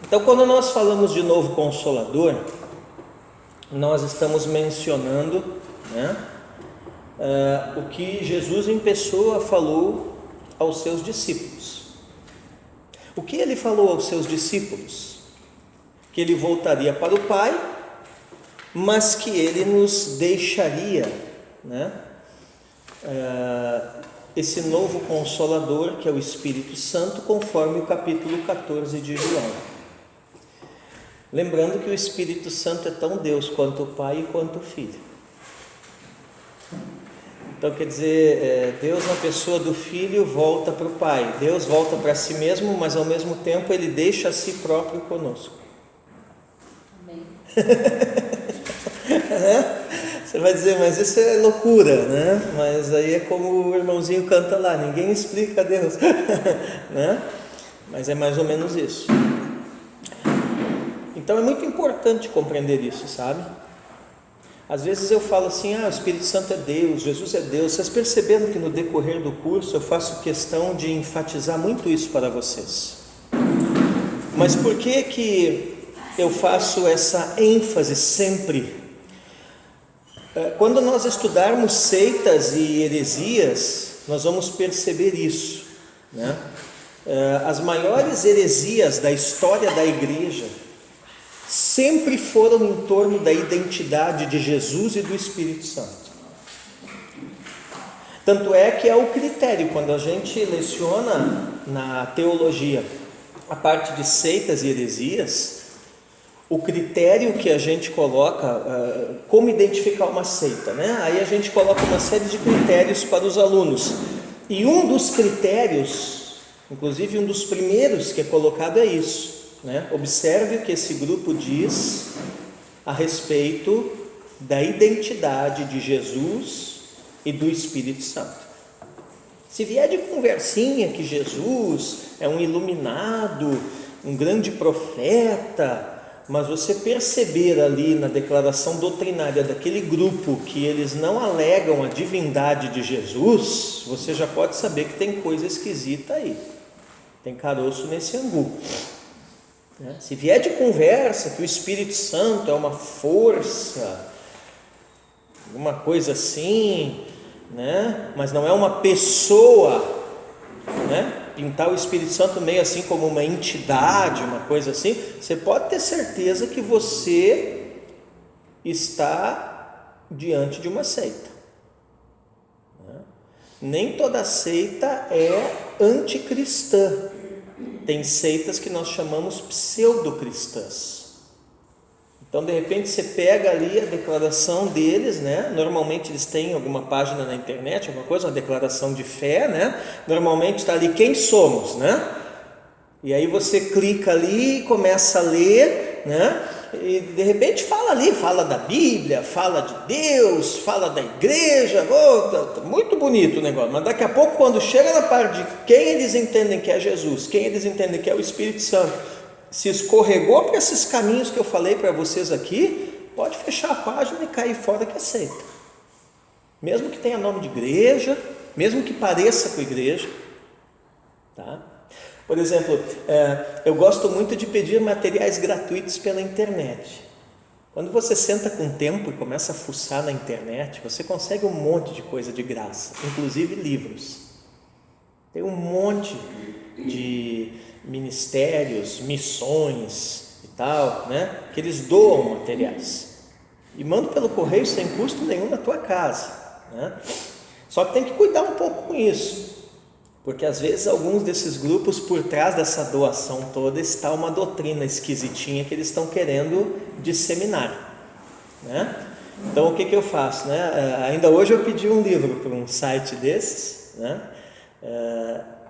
Então, quando nós falamos de novo Consolador, nós estamos mencionando, né, o que Jesus em pessoa falou aos seus discípulos. O que ele falou aos seus discípulos? Que ele voltaria para o Pai, mas que ele nos deixaria, né, esse novo Consolador, que é o Espírito Santo, conforme o capítulo 14 de João. Lembrando que o Espírito Santo é tão Deus quanto o Pai e quanto o Filho. Então, quer dizer, Deus na pessoa do Filho volta para o Pai, Deus volta para si mesmo, mas ao mesmo tempo Ele deixa a si próprio conosco. Amém. Você vai dizer, mas isso é loucura, né? Mas aí é como o irmãozinho canta lá, ninguém explica a Deus, né? Mas é mais ou menos isso. Então é muito importante compreender isso, sabe? Às vezes eu falo assim, o Espírito Santo é Deus, Jesus é Deus. Vocês perceberam que no decorrer do curso eu faço questão de enfatizar muito isso para vocês. Mas por que eu faço essa ênfase sempre? Quando nós estudarmos seitas e heresias, nós vamos perceber isso, né? As maiores heresias da história da igreja sempre foram em torno da identidade de Jesus e do Espírito Santo. Tanto é que é o critério, quando a gente leciona na teologia a parte de seitas e heresias, o critério que a gente coloca, como identificar uma seita, né? Aí a gente coloca uma série de critérios para os alunos, e um dos critérios, inclusive um dos primeiros que é colocado é isso, né? Observe o que esse grupo diz a respeito da identidade de Jesus e do Espírito Santo. Se vier de conversinha que Jesus é um iluminado, um grande profeta, mas você perceber ali na declaração doutrinária daquele grupo que eles não alegam a divindade de Jesus, você já pode saber que tem coisa esquisita aí, tem caroço nesse angu. Se vier de conversa que o Espírito Santo é uma força, alguma coisa assim, né? Mas não é uma pessoa, né? Pintar o Espírito Santo meio assim como uma entidade, uma coisa assim, você pode ter certeza que você está diante de uma seita, né? Nem toda seita é anticristã. Tem seitas que nós chamamos pseudocristãs. Então, de repente, você pega ali a declaração deles, né? Normalmente eles têm alguma página na internet, alguma coisa, uma declaração de fé, né? Normalmente está ali quem somos, né? E aí você clica ali e começa a ler, né? E de repente fala da Bíblia, fala de Deus, fala da igreja, muito bonito o negócio, mas daqui a pouco, quando chega na parte de quem eles entendem que é Jesus, quem eles entendem que é o Espírito Santo, se escorregou para esses caminhos que eu falei para vocês aqui, pode fechar a página e cair fora que aceita, mesmo que tenha nome de igreja, mesmo que pareça com igreja, tá? Por exemplo, eu gosto muito de pedir materiais gratuitos pela internet. Quando você senta com tempo e começa a fuçar na internet, você consegue um monte de coisa de graça, inclusive livros. Tem um monte de ministérios, missões e tal, né, que eles doam materiais e mandam pelo correio sem custo nenhum na tua casa, né? Só que tem que cuidar um pouco com isso, porque às vezes alguns desses grupos, por trás dessa doação toda, está uma doutrina esquisitinha que eles estão querendo disseminar, né? Então o que eu faço, né? Ainda hoje eu pedi um livro para um site desses, né?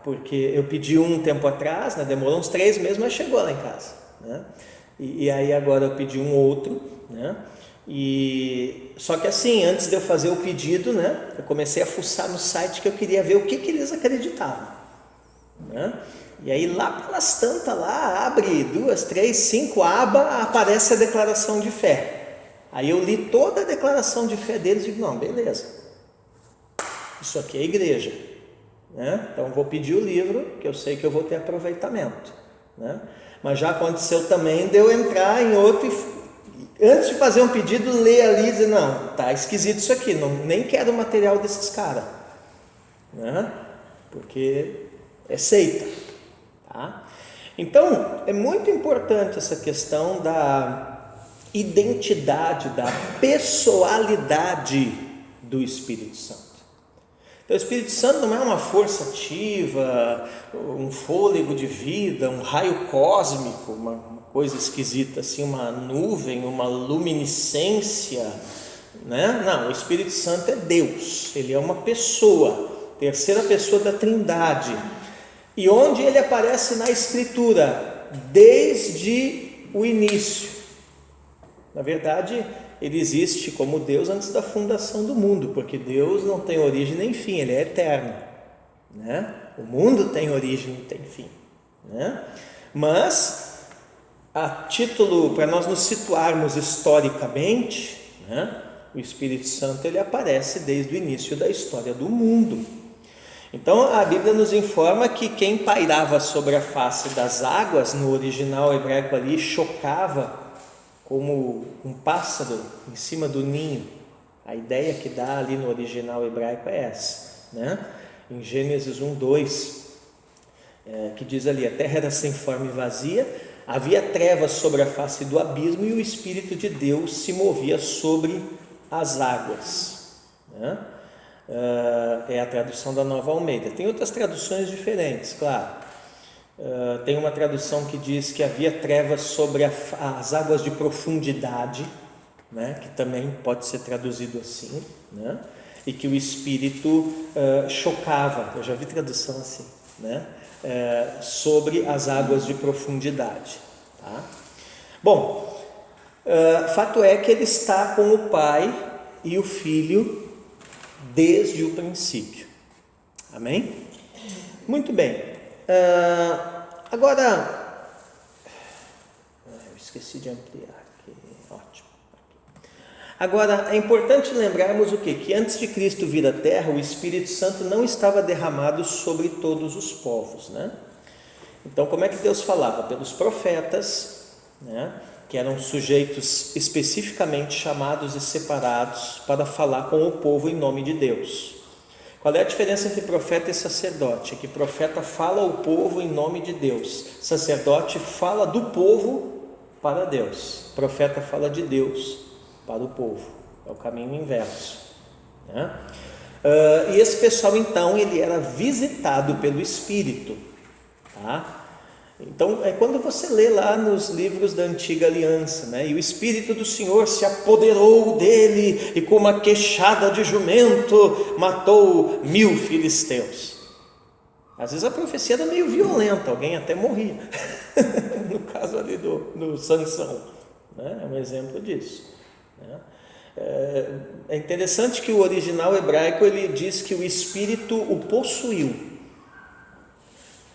Porque eu pedi um tempo atrás, né? Demorou uns 3 meses, mas chegou lá em casa, né? E aí agora eu pedi um outro, né? E só que assim, antes de eu fazer o pedido, né, eu comecei a fuçar no site, que eu queria ver o que eles acreditavam, né? E aí lá pelas tantas lá, abre 2, 3, 5 abas, aparece a declaração de fé. Aí eu li toda a declaração de fé deles e digo, não, beleza, isso aqui é igreja, né? Então vou pedir o livro, que eu sei que eu vou ter aproveitamento, né? Mas já aconteceu também de eu entrar em outro e, antes de fazer um pedido, ler ali e dizer, não, tá esquisito isso aqui, não, nem quero o material desses caras, né? Porque é seita, tá? Então, é muito importante essa questão da identidade, da pessoalidade do Espírito Santo. Então, o Espírito Santo não é uma força ativa, um fôlego de vida, um raio cósmico, uma coisa esquisita assim, uma nuvem, uma luminiscência, né? Não, o Espírito Santo é Deus, ele é uma pessoa, terceira pessoa da Trindade. E onde ele aparece na Escritura? Desde o início. Na verdade, ele existe como Deus antes da fundação do mundo, porque Deus não tem origem nem fim, ele é eterno, né? O mundo tem origem e tem fim, né? Mas, a título, para nós nos situarmos historicamente, né? O Espírito Santo ele aparece desde o início da história do mundo. Então a Bíblia nos informa que quem pairava sobre a face das águas, no original hebraico ali, chocava como um pássaro em cima do ninho. A ideia que dá ali no original hebraico é essa, né? Em Gênesis 1:2, que diz ali, a terra era sem forma e vazia, havia trevas sobre a face do abismo e o Espírito de Deus se movia sobre as águas, né? É a tradução da Nova Almeida. Tem outras traduções diferentes, claro. Tem uma tradução que diz que havia trevas sobre as águas de profundidade, né? Que também pode ser traduzido assim, né? E que o Espírito chocava, eu já vi tradução assim, né? Sobre as águas de profundidade, tá? Bom, fato é que ele está com o Pai e o Filho desde o princípio. Amém? Muito bem. Agora, eu esqueci de ampliar aqui. Ótimo. Agora, é importante lembrarmos o quê? Que antes de Cristo vir à Terra, o Espírito Santo não estava derramado sobre todos os povos, né? Então, como é que Deus falava? Pelos profetas, né? Que eram sujeitos especificamente chamados e separados para falar com o povo em nome de Deus. Qual é a diferença entre profeta e sacerdote? É que profeta fala ao povo em nome de Deus, sacerdote fala do povo para Deus, profeta fala de Deus para o povo, é o caminho inverso, né? E esse pessoal então, ele era visitado pelo Espírito, tá? Então, é quando você lê lá nos livros da Antiga Aliança, né? E o Espírito do Senhor se apoderou dele e com uma queixada de jumento matou 1000 filisteus. Às vezes a profecia era meio violenta, alguém até morria. No caso ali do Sansão, né? É um exemplo disso, né? É interessante que o original hebraico ele diz que o Espírito o possuiu.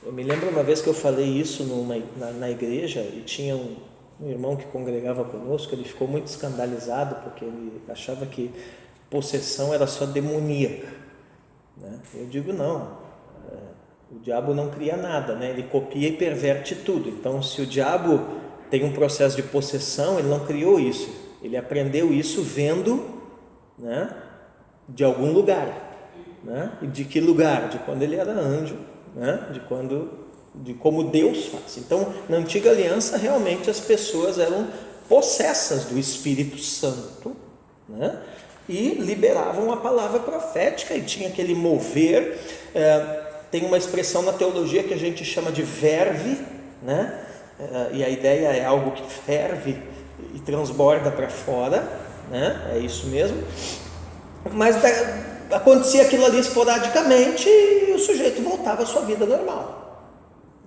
Eu me lembro uma vez que eu falei isso na igreja e tinha um irmão que congregava conosco, ele ficou muito escandalizado porque ele achava que possessão era só demoníaca, né? Eu digo não, o diabo não cria nada, né? Ele copia e perverte tudo. Então, se o diabo tem um processo de possessão, ele não criou isso, ele aprendeu isso vendo, né? De algum lugar, né? E de que lugar? De quando ele era anjo, né? De como Deus faz. Então, na Antiga Aliança, realmente as pessoas eram possessas do Espírito Santo, né? E liberavam a palavra profética e tinha aquele mover. Tem uma expressão na teologia que a gente chama de verve, né? E a ideia é algo que ferve e transborda para fora, né? É isso mesmo. Mas acontecia aquilo ali esporadicamente e o sujeito voltava à sua vida normal,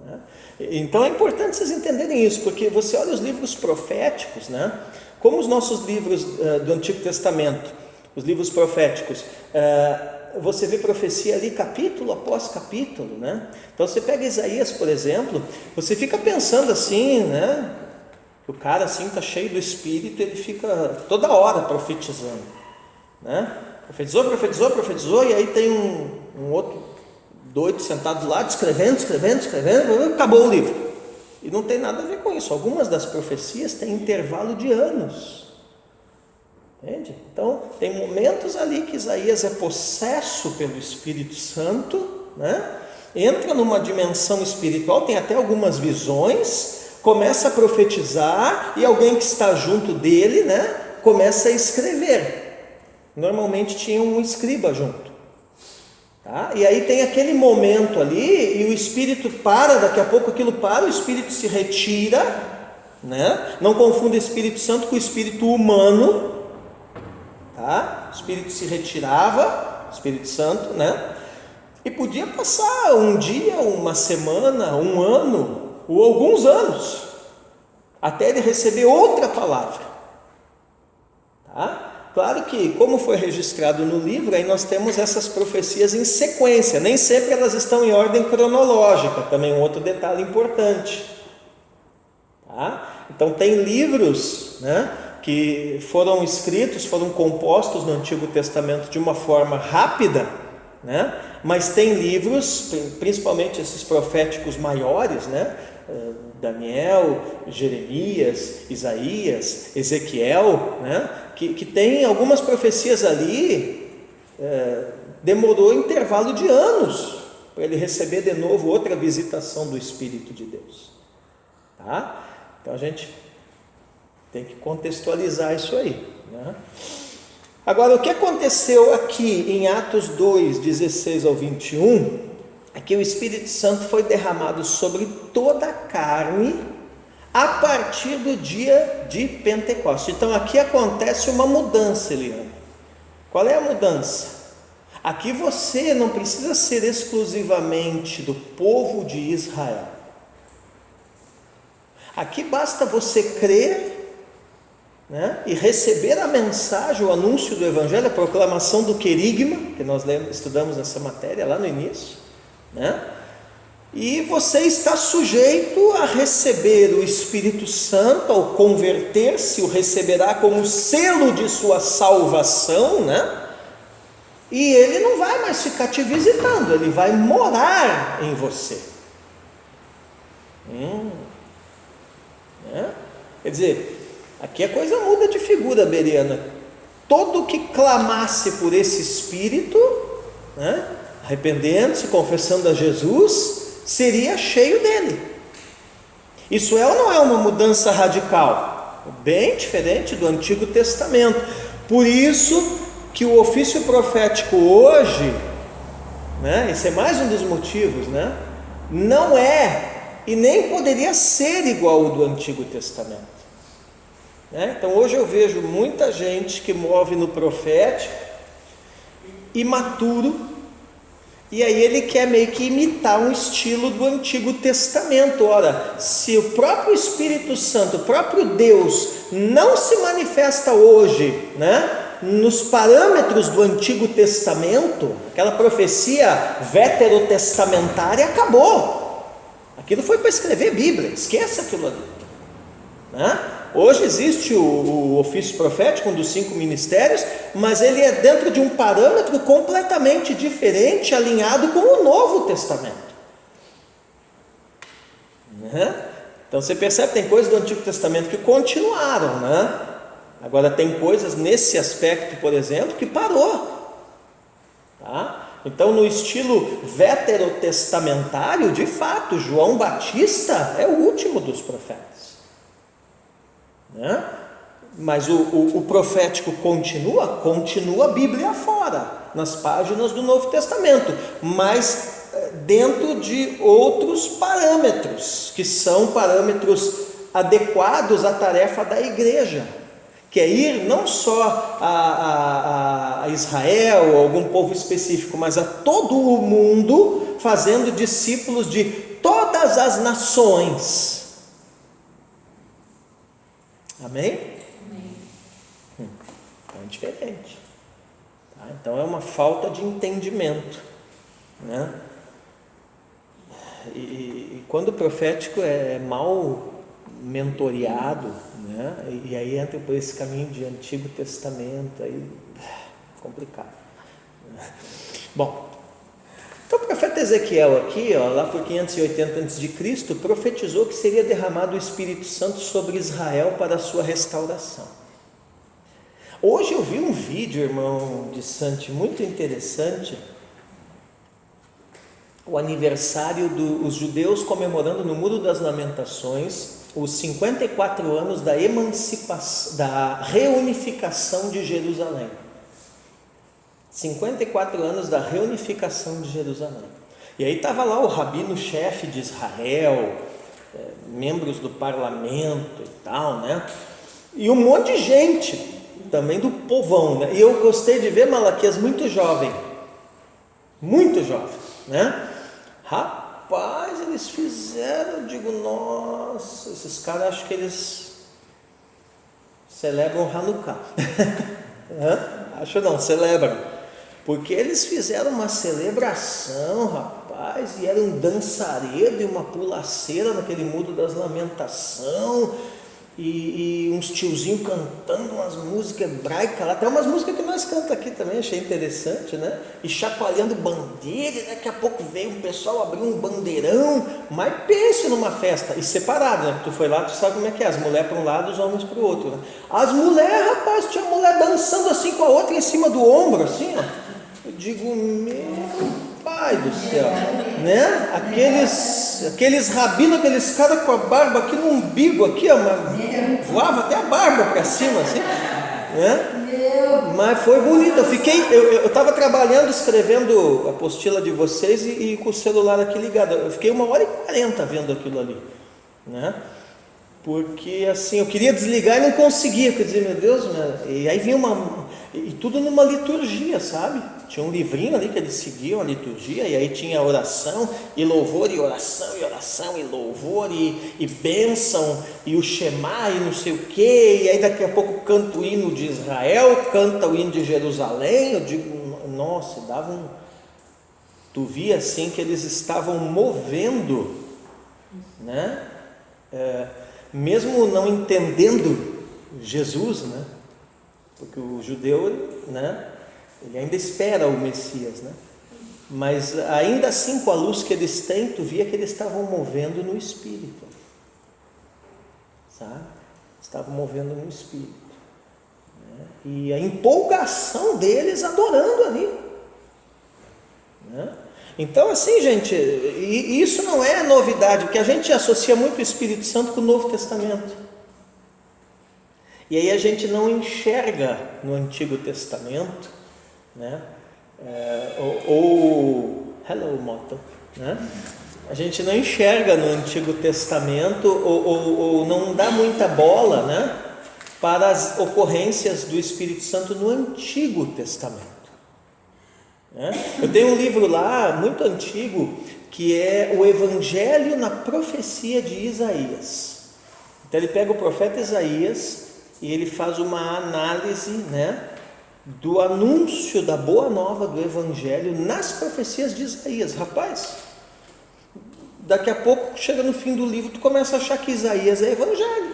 né? Então é importante vocês entenderem isso, porque você olha os livros proféticos, né? Como os nossos livros do Antigo Testamento, os livros proféticos, você vê profecia ali capítulo após capítulo, né? Então você pega Isaías, por exemplo, você fica pensando assim, né? O cara assim está cheio do Espírito, ele fica toda hora profetizando, né? Profetizou, e aí tem um outro doido sentado lá, escrevendo, acabou o livro, E não tem nada a ver com isso. Algumas das profecias têm intervalo de anos. Entende? Então, tem momentos ali que Isaías é possesso pelo Espírito Santo, né? Entra numa dimensão espiritual, tem até algumas visões, começa a profetizar e alguém que está junto dele, né, começa a escrever. Normalmente tinha um escriba junto. Tá? E aí tem aquele momento ali e o Espírito para, daqui a pouco aquilo para, o Espírito se retira, né? Não confunda o Espírito Santo com o Espírito humano. Tá? O Espírito se retirava, o Espírito Santo, né? E podia passar um dia, uma semana, um ano, ou alguns anos, até ele receber outra palavra. Tá? Claro que, como foi registrado no livro, aí nós temos essas profecias em sequência, nem sempre elas estão em ordem cronológica, também um outro detalhe importante. Tá? Então tem livros, né, que foram escritos, foram compostos no Antigo Testamento de uma forma rápida, né? Mas tem livros, principalmente esses proféticos maiores, né? Daniel, Jeremias, Isaías, Ezequiel, né? Que tem algumas profecias ali, demorou intervalo de anos para ele receber de novo outra visitação do Espírito de Deus. Tá? Então a gente tem que contextualizar isso aí, né? Agora, o que aconteceu aqui em Atos 2, 16 ao 21, é que o Espírito Santo foi derramado sobre toda a carne a partir do dia de Pentecostes. Então aqui acontece uma mudança, Eliane. Qual é a mudança? Aqui você não precisa ser exclusivamente do povo de Israel. Aqui basta você crer, né, e receber a mensagem, o anúncio do Evangelho, a proclamação do querigma, que nós estudamos nessa matéria lá no início, né? E você está sujeito a receber o Espírito Santo, ao converter-se, o receberá como selo de sua salvação, né? E ele não vai mais ficar te visitando, ele vai morar em você. Né? Quer dizer, aqui a coisa muda de figura, Beriana. Todo que clamasse por esse Espírito, né, arrependendo-se, confessando a Jesus, seria cheio dele. Isso é ou não é uma mudança radical? Bem diferente do Antigo Testamento. Por isso que o ofício profético hoje, né, esse é mais um dos motivos, né, não é e nem poderia ser igual ao do Antigo Testamento. Então hoje eu vejo muita gente que move no profético, imaturo, e aí ele quer meio que imitar um estilo do Antigo Testamento. Ora, se o próprio Espírito Santo, o próprio Deus, não se manifesta hoje, né, nos parâmetros do Antigo Testamento, aquela profecia veterotestamentária acabou. Aquilo foi para escrever Bíblia, esqueça aquilo ali, né? Hoje existe o ofício profético, um dos 5 ministérios, mas ele é dentro de um parâmetro completamente diferente, alinhado com o Novo Testamento, né? Então você percebe que tem coisas do Antigo Testamento que continuaram, né? Agora tem coisas nesse aspecto, por exemplo, que parou, tá? Então no estilo veterotestamentário, de fato, João Batista é o último dos profetas, né? Mas o profético continua a Bíblia fora, nas páginas do Novo Testamento, mas dentro de outros parâmetros, que são parâmetros adequados à tarefa da igreja, que é ir não só a Israel, ou algum povo específico, mas a todo o mundo, fazendo discípulos de todas as nações. Amém? Amém. Então é diferente, tá? Então é uma falta de entendimento, né? E quando o profético é mal mentoreado, né, e aí entra por esse caminho de Antigo Testamento, aí complicado. Bom, Então o profeta Ezequiel aqui, lá por 580 a.C., profetizou que seria derramado o Espírito Santo sobre Israel para a sua restauração. Hoje eu vi um vídeo, irmão de Santi, muito interessante, o aniversário dos judeus comemorando no Muro das Lamentações os 54 anos da emancipação, da reunificação de Jerusalém. 54 anos da reunificação de Jerusalém. E aí estava lá o rabino-chefe de Israel, membros do parlamento e tal, né? E um monte de gente, também do povão, né? E eu gostei de ver Malaquias muito jovem, né? Rapaz, eles fizeram, eu digo, nossa, esses caras, acho que eles celebram Hanukkah. Acho não, celebram, porque eles fizeram uma celebração, rapaz, e era um dançarino e uma pulaceira naquele Muro das Lamentações, e uns tiozinhos cantando umas músicas hebraicas lá, até umas músicas que nós cantamos aqui também, achei interessante, né? E chacoalhando bandeira, e daqui a pouco veio um pessoal abrir um bandeirão, mas pense numa festa, e separado, né? Tu foi lá, tu sabe como é que é, as mulheres para um lado, os homens para o outro, né? As mulheres, rapaz, tinha mulher dançando assim com a outra em cima do ombro, assim, ó. Eu digo, meu pai do céu, né? Aqueles rabinos, aqueles caras com a barba aqui no umbigo, aqui, ó, voava até a barba para cima, assim, né? Mas foi bonito. Eu estava trabalhando, escrevendo a apostila de vocês e com o celular aqui ligado. Eu fiquei 1h40 vendo aquilo ali, né? Porque assim, eu queria desligar e não conseguia, porque eu dizia, meu Deus, e aí vinha e tudo numa liturgia, sabe? Tinha um livrinho ali que eles seguiam a liturgia, e aí tinha oração e louvor, e oração, e oração, e louvor, e bênção, e o Shema, e não sei o quê, e aí daqui a pouco canta o hino de Israel, canta o hino de Jerusalém. Eu digo, nossa, tu via assim que eles estavam movendo, né? Mesmo não entendendo Jesus, né? Porque o judeu, né? Ele ainda espera o Messias, né? Mas ainda assim, com a luz que eles têm, tu via que eles estavam movendo no Espírito, sabe? Estavam movendo no Espírito, né? E a empolgação deles adorando ali, né? Então assim, gente, e isso não é novidade, porque a gente associa muito o Espírito Santo com o Novo Testamento, e aí a gente não enxerga no Antigo Testamento, né? Hello Moto, né? A gente não enxerga no Antigo Testamento ou não dá muita bola, né, para as ocorrências do Espírito Santo no Antigo Testamento, né? Eu tenho um livro lá muito antigo que é o Evangelho na Profecia de Isaías. Então ele pega o profeta Isaías e ele faz uma análise, né, do anúncio da boa nova do Evangelho nas profecias de Isaías. Rapaz, daqui a pouco, chega no fim do livro, tu começa a achar que Isaías é Evangelho,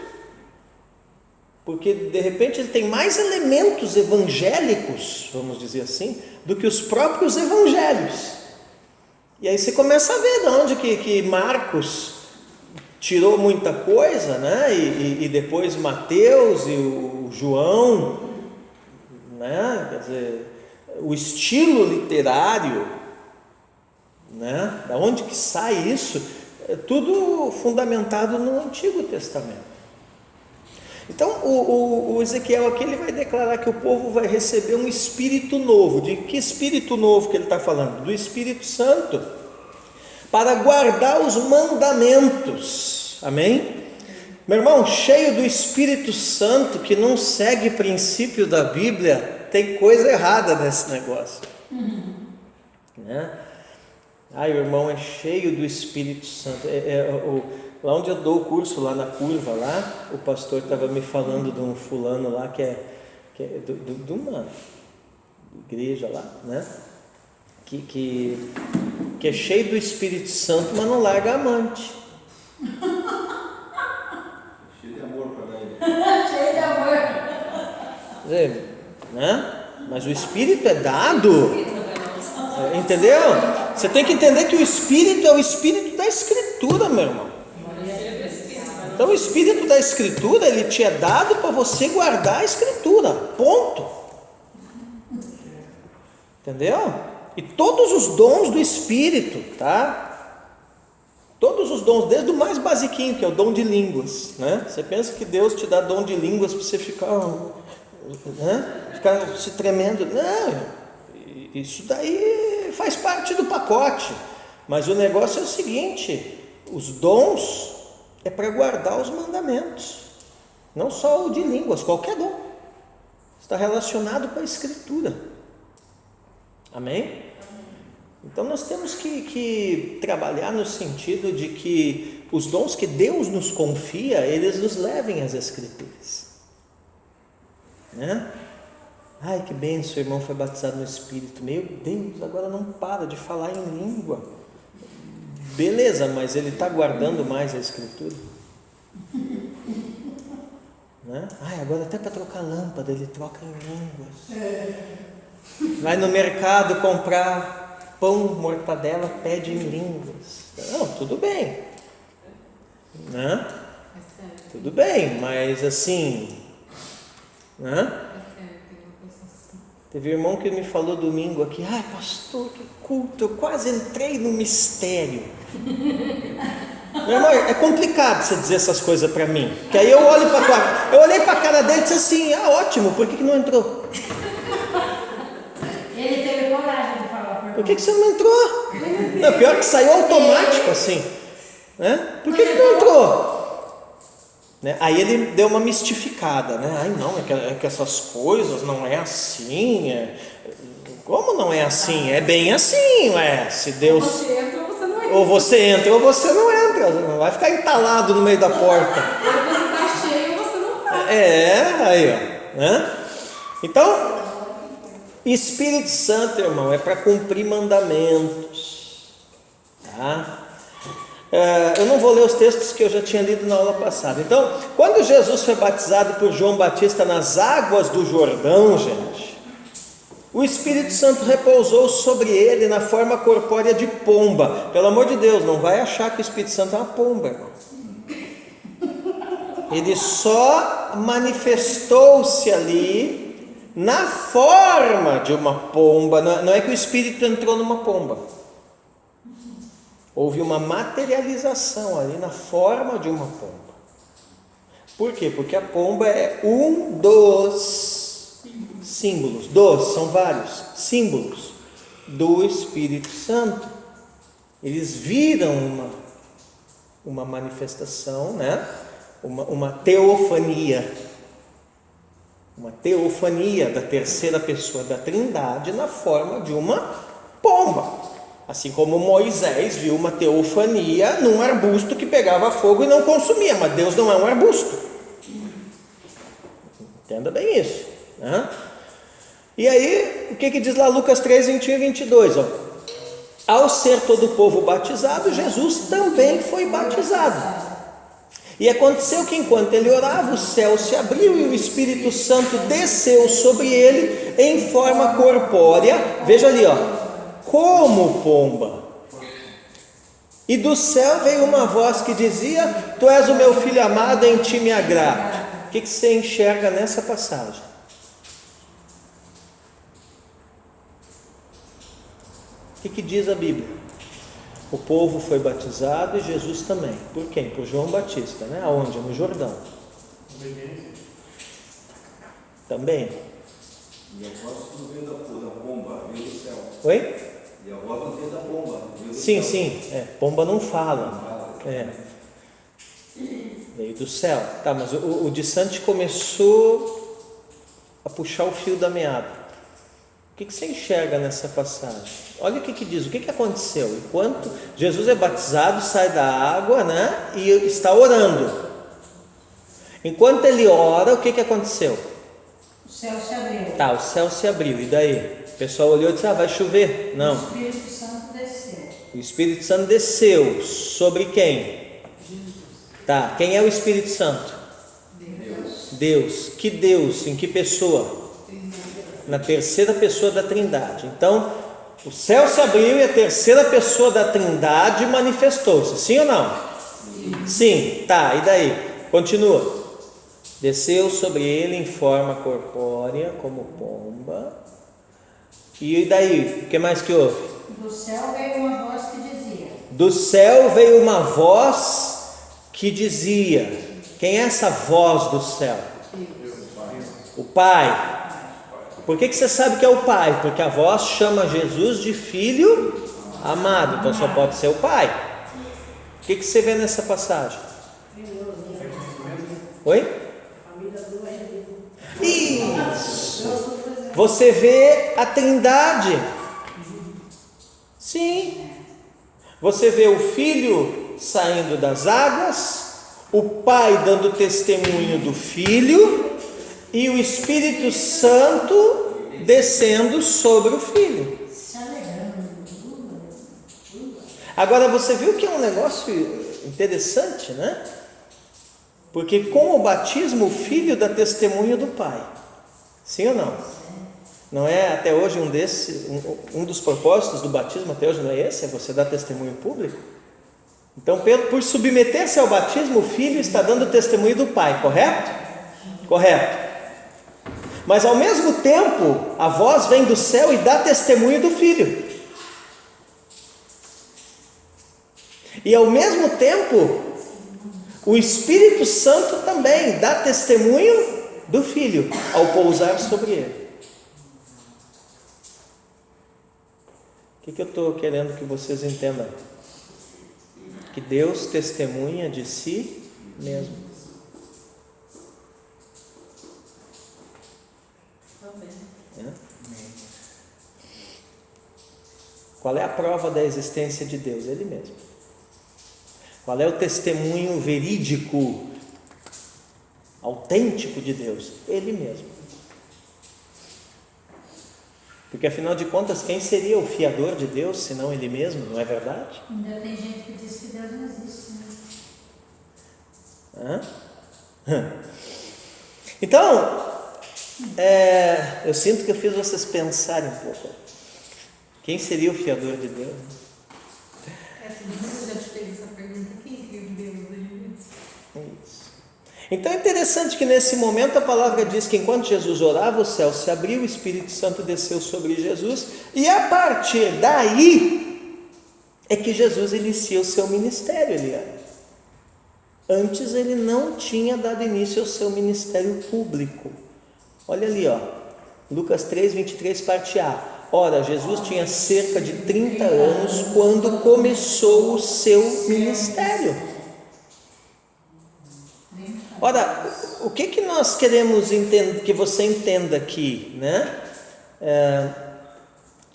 porque de repente ele tem mais elementos evangélicos, vamos dizer assim, do que os próprios Evangelhos. E aí você começa a ver de onde que Marcos tirou muita coisa, né? E depois Mateus e o João, né? Quer dizer, o estilo literário, né? Da onde que sai isso? É tudo fundamentado no Antigo Testamento. Então o Ezequiel aqui ele vai declarar que o povo vai receber um espírito novo. De que espírito novo que ele está falando? Do Espírito Santo, para guardar os mandamentos. Amém? Meu irmão, cheio do Espírito Santo, que não segue princípio da Bíblia, tem coisa errada nesse negócio, né? O irmão é cheio do Espírito Santo. Lá onde eu dou o curso, lá na curva, lá, o pastor estava me falando de um fulano lá que é de uma igreja lá, né? Que é cheio do Espírito Santo, mas não larga a amante. Cheio de amor para ele. Cheio de amor. Né? Mas o Espírito é dado. Entendeu? Você tem que entender que o Espírito é o Espírito da Escritura, meu irmão. Então o Espírito da Escritura, ele te é dado para você guardar a Escritura, ponto. Entendeu? E todos os dons do Espírito, tá? Todos os dons, desde o mais basiquinho, que é o dom de línguas, né? Você pensa que Deus te dá dom de línguas para você ficar, né? Ficar se tremendo. Não, isso daí faz parte do pacote. Mas o negócio é o seguinte: os dons é para guardar os mandamentos, não só o de línguas, qualquer dom está relacionado com a Escritura. Amém? Então nós temos que trabalhar no sentido de que os dons que Deus nos confia, eles nos levem às Escrituras, né? Ai, que bênção, o irmão foi batizado no Espírito. Meu Deus, agora não para de falar em língua. Beleza, mas ele está guardando mais a Escritura, né? Ai, agora até para trocar lâmpada ele troca em línguas. Vai no mercado comprar pão, mortadela, pede em línguas. Não, tudo bem, né? Tudo bem, mas assim, né? Teve um irmão que me falou domingo aqui: ai, pastor, que culto, eu quase entrei no mistério. Meu irmão, é complicado você dizer essas coisas para mim, que aí eu olho para tua, eu olhei para a cara dele e disse assim: ah, ótimo, por que não entrou? Ele teve coragem de falar por Por que você não entrou? Não, pior que saiu automático assim, né? Por que não entrou? Né? Aí ele deu uma mistificada, né? Ai, não, é que essas coisas não é assim. Como não é assim? É bem assim, ué. Se Deus... Você entra ou você não entra. Ou você entra ou você não entra. Não vai ficar entalado no meio da porta. Ou você está cheio ou você não está. Aí, ó, né? Então, Espírito Santo, irmão, é para cumprir mandamentos, tá? Eu não vou ler os textos que eu já tinha lido na aula passada. Então, quando Jesus foi batizado por João Batista nas águas do Jordão, gente, o Espírito Santo repousou sobre ele na forma corpórea de pomba. Pelo amor de Deus, não vai achar que o Espírito Santo é uma pomba, irmão. Ele só manifestou-se ali na forma de uma pomba. Não é que o Espírito entrou numa pomba. Houve uma materialização ali na forma de uma pomba. Por quê? Porque a pomba é um dos símbolos, são vários símbolos do Espírito Santo. Eles viram uma manifestação, né? Uma teofania. Uma teofania da terceira pessoa da Trindade na forma de uma pomba. Assim como Moisés viu uma teofania num arbusto que pegava fogo e não consumia, mas Deus não é um arbusto. Entenda bem isso, né? E aí, o que diz lá Lucas 3, 21 e 22? Ó? Ao ser todo o povo batizado, Jesus também foi batizado. E aconteceu que enquanto ele orava, o céu se abriu e o Espírito Santo desceu sobre ele em forma corpórea. Veja ali, ó. Como pomba, e do céu veio uma voz que dizia: tu és o meu filho amado, em ti me agrado. O que você enxerga nessa passagem? O que diz a Bíblia? O povo foi batizado e Jesus também. Por quem? Por João Batista, né? Aonde? No Jordão. Também. E a voz não veio da pomba, veio do céu. Oi? E a voz não veio da pomba, veio do Sim, céu. sim. Pomba não fala. Veio do céu. Tá, mas o de Santos começou a puxar o fio da meada. O que você enxerga nessa passagem? Olha o que diz, o que aconteceu. Enquanto Jesus é batizado, sai da água, né? E está orando. Enquanto ele ora, o que aconteceu? O céu se abriu. Tá, o céu se abriu. E daí? O pessoal olhou e disse: vai chover? Não. O Espírito Santo desceu. O Espírito Santo desceu. Sobre quem? Tá, quem é o Espírito Santo? Deus. Que Deus? Em que pessoa? Na terceira pessoa da Trindade. Então, O céu se abriu e a terceira pessoa da Trindade manifestou-se. Sim ou não? Sim. Tá, e daí? Continua. Desceu sobre ele em forma corpórea, como pomba. E daí? O que mais que houve? Do céu veio uma voz que dizia. Do céu veio uma voz que dizia. Quem é essa voz do céu? O Pai. Por que você sabe que é o Pai? Porque a voz chama Jesus de filho amado. Então só pode ser o Pai. O que você vê nessa passagem? Oi? Isso. Você vê a Trindade. Sim. Você vê o Filho saindo das águas, o Pai dando testemunho do Filho e o Espírito Santo descendo sobre o Filho. Agora você viu que é um negócio interessante, né? Porque com o batismo o Filho dá testemunho do Pai. Sim ou não? Não é até hoje um dos propósitos do batismo até hoje não é esse? É você dar testemunho público? Então, por submeter-se ao batismo, o Filho está dando testemunho do Pai, correto? Correto. Mas ao mesmo tempo, a voz vem do céu e dá testemunho do Filho. E ao mesmo tempo, o Espírito Santo também dá testemunho do Filho ao pousar sobre ele. O que eu estou querendo que vocês entendam? Que Deus testemunha de si mesmo. É? Qual é a prova da existência de Deus? Ele mesmo. Qual é o testemunho verídico, autêntico de Deus? Ele mesmo. Porque afinal de contas, quem seria o fiador de Deus, senão Ele mesmo, não é verdade? Ainda tem gente que diz que Deus não existe, né? Então, eu sinto que eu fiz vocês pensarem um pouco. Quem seria o fiador de Deus? Eu já te fiz essa pergunta. Quem criou Deus? Isso. Então é interessante que nesse momento a palavra diz que enquanto Jesus orava, o céu se abriu, o Espírito Santo desceu sobre Jesus, e a partir daí é que Jesus inicia o seu ministério, Eliane. Antes ele não tinha dado início ao seu ministério público. Olha ali, Lucas 3, 23, parte A. Ora, Jesus tinha cerca de 30 anos quando começou o seu ministério. Ora, o que nós queremos que você entenda aqui, né?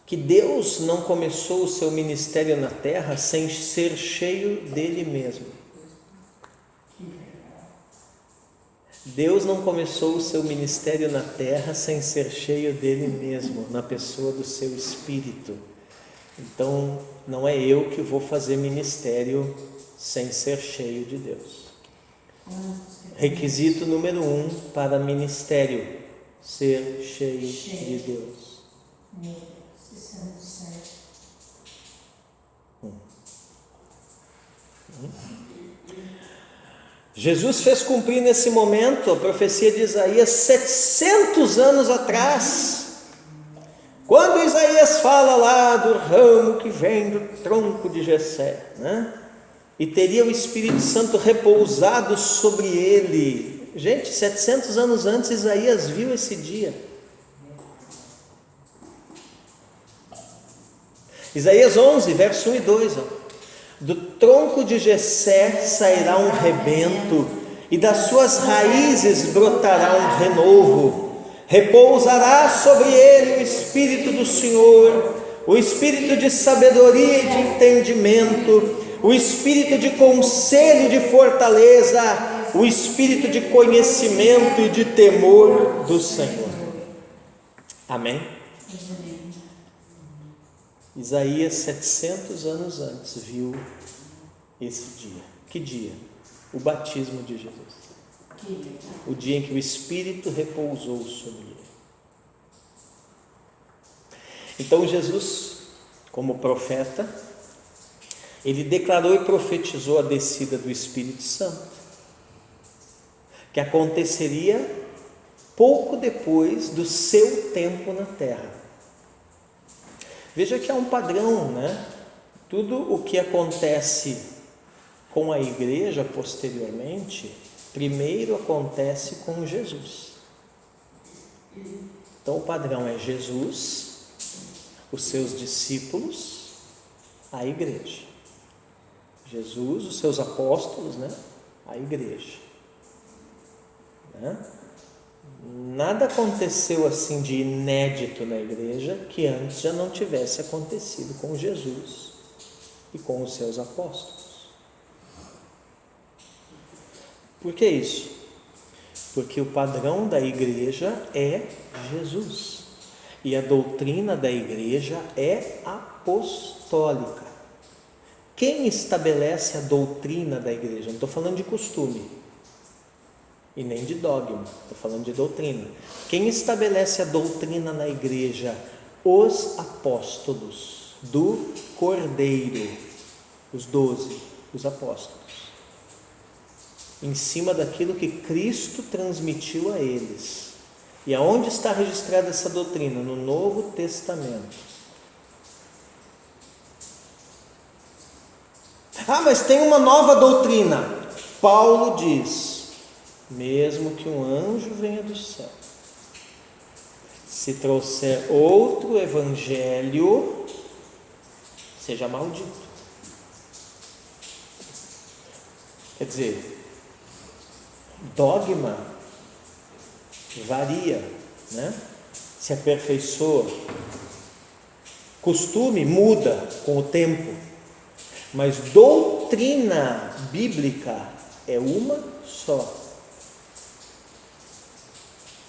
Que Deus não começou o seu ministério na terra sem ser cheio dele mesmo. Deus não começou o seu ministério na terra sem ser cheio dele mesmo, na pessoa do seu Espírito. Então, não é eu que vou fazer ministério sem ser cheio de Deus. Requisito número 1 para ministério: ser cheio de Deus. Isso é muito sério. Jesus fez cumprir nesse momento a profecia de Isaías 700 anos atrás. Quando Isaías fala lá do ramo que vem do tronco de Jessé, né? E teria o Espírito Santo repousado sobre ele. Gente, 700 anos antes Isaías viu esse dia. Isaías 11, verso 1 e 2. Do tronco de Jessé sairá um rebento, e das suas raízes brotará um renovo. Repousará sobre ele o Espírito do Senhor, o Espírito de sabedoria e de entendimento, o Espírito de conselho e de fortaleza, o Espírito de conhecimento e de temor do Senhor. Amém? Isaías 700 anos antes viu esse dia. Que dia? O batismo de Jesus. O dia em que o Espírito repousou sobre ele. Então Jesus como profeta, ele declarou e profetizou a descida do Espírito Santo, que aconteceria pouco depois do seu tempo na terra. Veja que há um padrão, né? Tudo o que acontece com a igreja posteriormente, primeiro acontece com Jesus. Então o padrão é Jesus, os seus discípulos, a igreja. Jesus, os seus apóstolos, né? A igreja. Né? Nada aconteceu assim de inédito na igreja que antes já não tivesse acontecido com Jesus e com os seus apóstolos. Por que isso? Porque o padrão da igreja é Jesus e a doutrina da igreja é apostólica. Quem estabelece a doutrina da igreja? Não estou falando de costume e nem de dogma, estou falando de doutrina. Quem estabelece a doutrina na igreja? Os apóstolos do Cordeiro, os 12, os apóstolos, em cima daquilo que Cristo transmitiu a eles. E aonde está registrada essa doutrina? No Novo Testamento. Mas tem uma nova doutrina. Paulo diz: mesmo que um anjo venha do céu, se trouxer outro evangelho, seja maldito. Quer dizer, dogma varia, né? Se aperfeiçoa. Costume muda com o tempo, mas doutrina bíblica é uma só.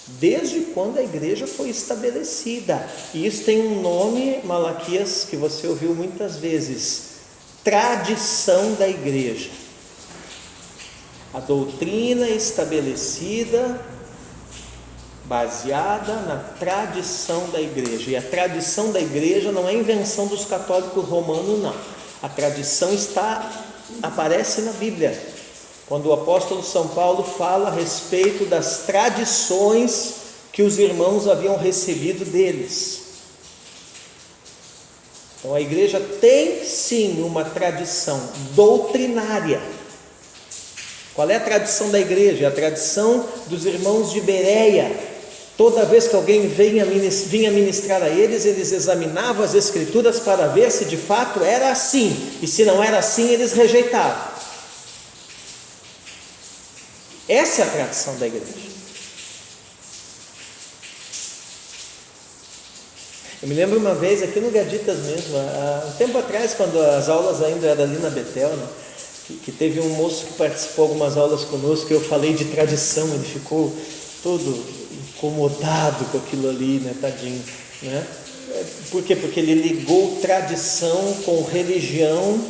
Desde quando a igreja foi estabelecida. E isso tem um nome, Malaquias, que você ouviu muitas vezes: tradição da igreja. A doutrina estabelecida, baseada na tradição da igreja. E a tradição da igreja não é invenção dos católicos romanos, não. A tradição aparece na Bíblia. Quando o apóstolo São Paulo fala a respeito das tradições que os irmãos haviam recebido deles. Então a igreja tem sim uma tradição doutrinária. Qual é a tradição da igreja? É a tradição dos irmãos de Bereia. Toda vez que alguém vinha ministrar a eles, eles examinavam as escrituras para ver se de fato era assim. E se não era assim, eles rejeitavam. Essa é a tradição da igreja. Eu me lembro uma vez, aqui no Gaditas mesmo, há um tempo atrás, quando as aulas ainda eram ali na Betel, né, que teve um moço que participou de algumas aulas conosco, que eu falei de tradição, ele ficou todo incomodado com aquilo ali, né, tadinho, né? Por quê? Porque ele ligou tradição com religião,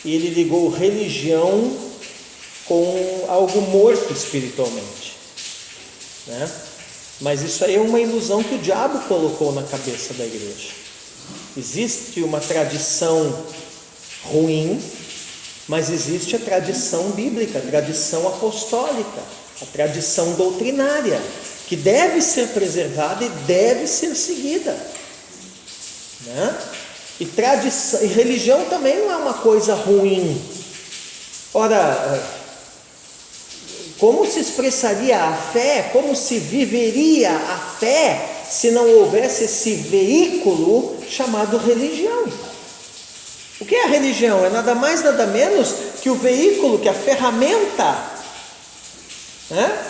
e ele ligou religião com algo morto espiritualmente, né? Mas isso aí é uma ilusão que o diabo colocou na cabeça da igreja. Existe uma tradição ruim, mas existe a tradição bíblica, a tradição apostólica, a tradição doutrinária, que deve ser preservada e deve ser seguida, né? E tradição, e religião também não é uma coisa ruim. Ora, como se expressaria a fé, como se viveria a fé, se não houvesse esse veículo chamado religião? O que é a religião? É nada mais, nada menos que o veículo, que a ferramenta, né?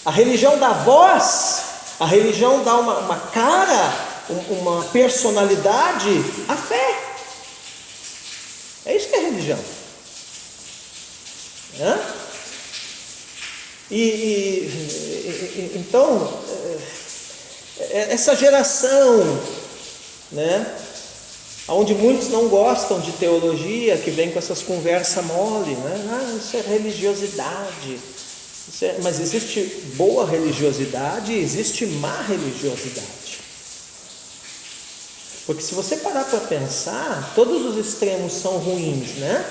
A religião dá voz, a religião dá uma cara, uma personalidade à fé. É isso que é religião. Então, essa geração, né, onde muitos não gostam de teologia, que vem com essas conversas mole, né? Isso é religiosidade. Mas existe boa religiosidade e existe má religiosidade. Porque se você parar para pensar, todos os extremos são ruins, né?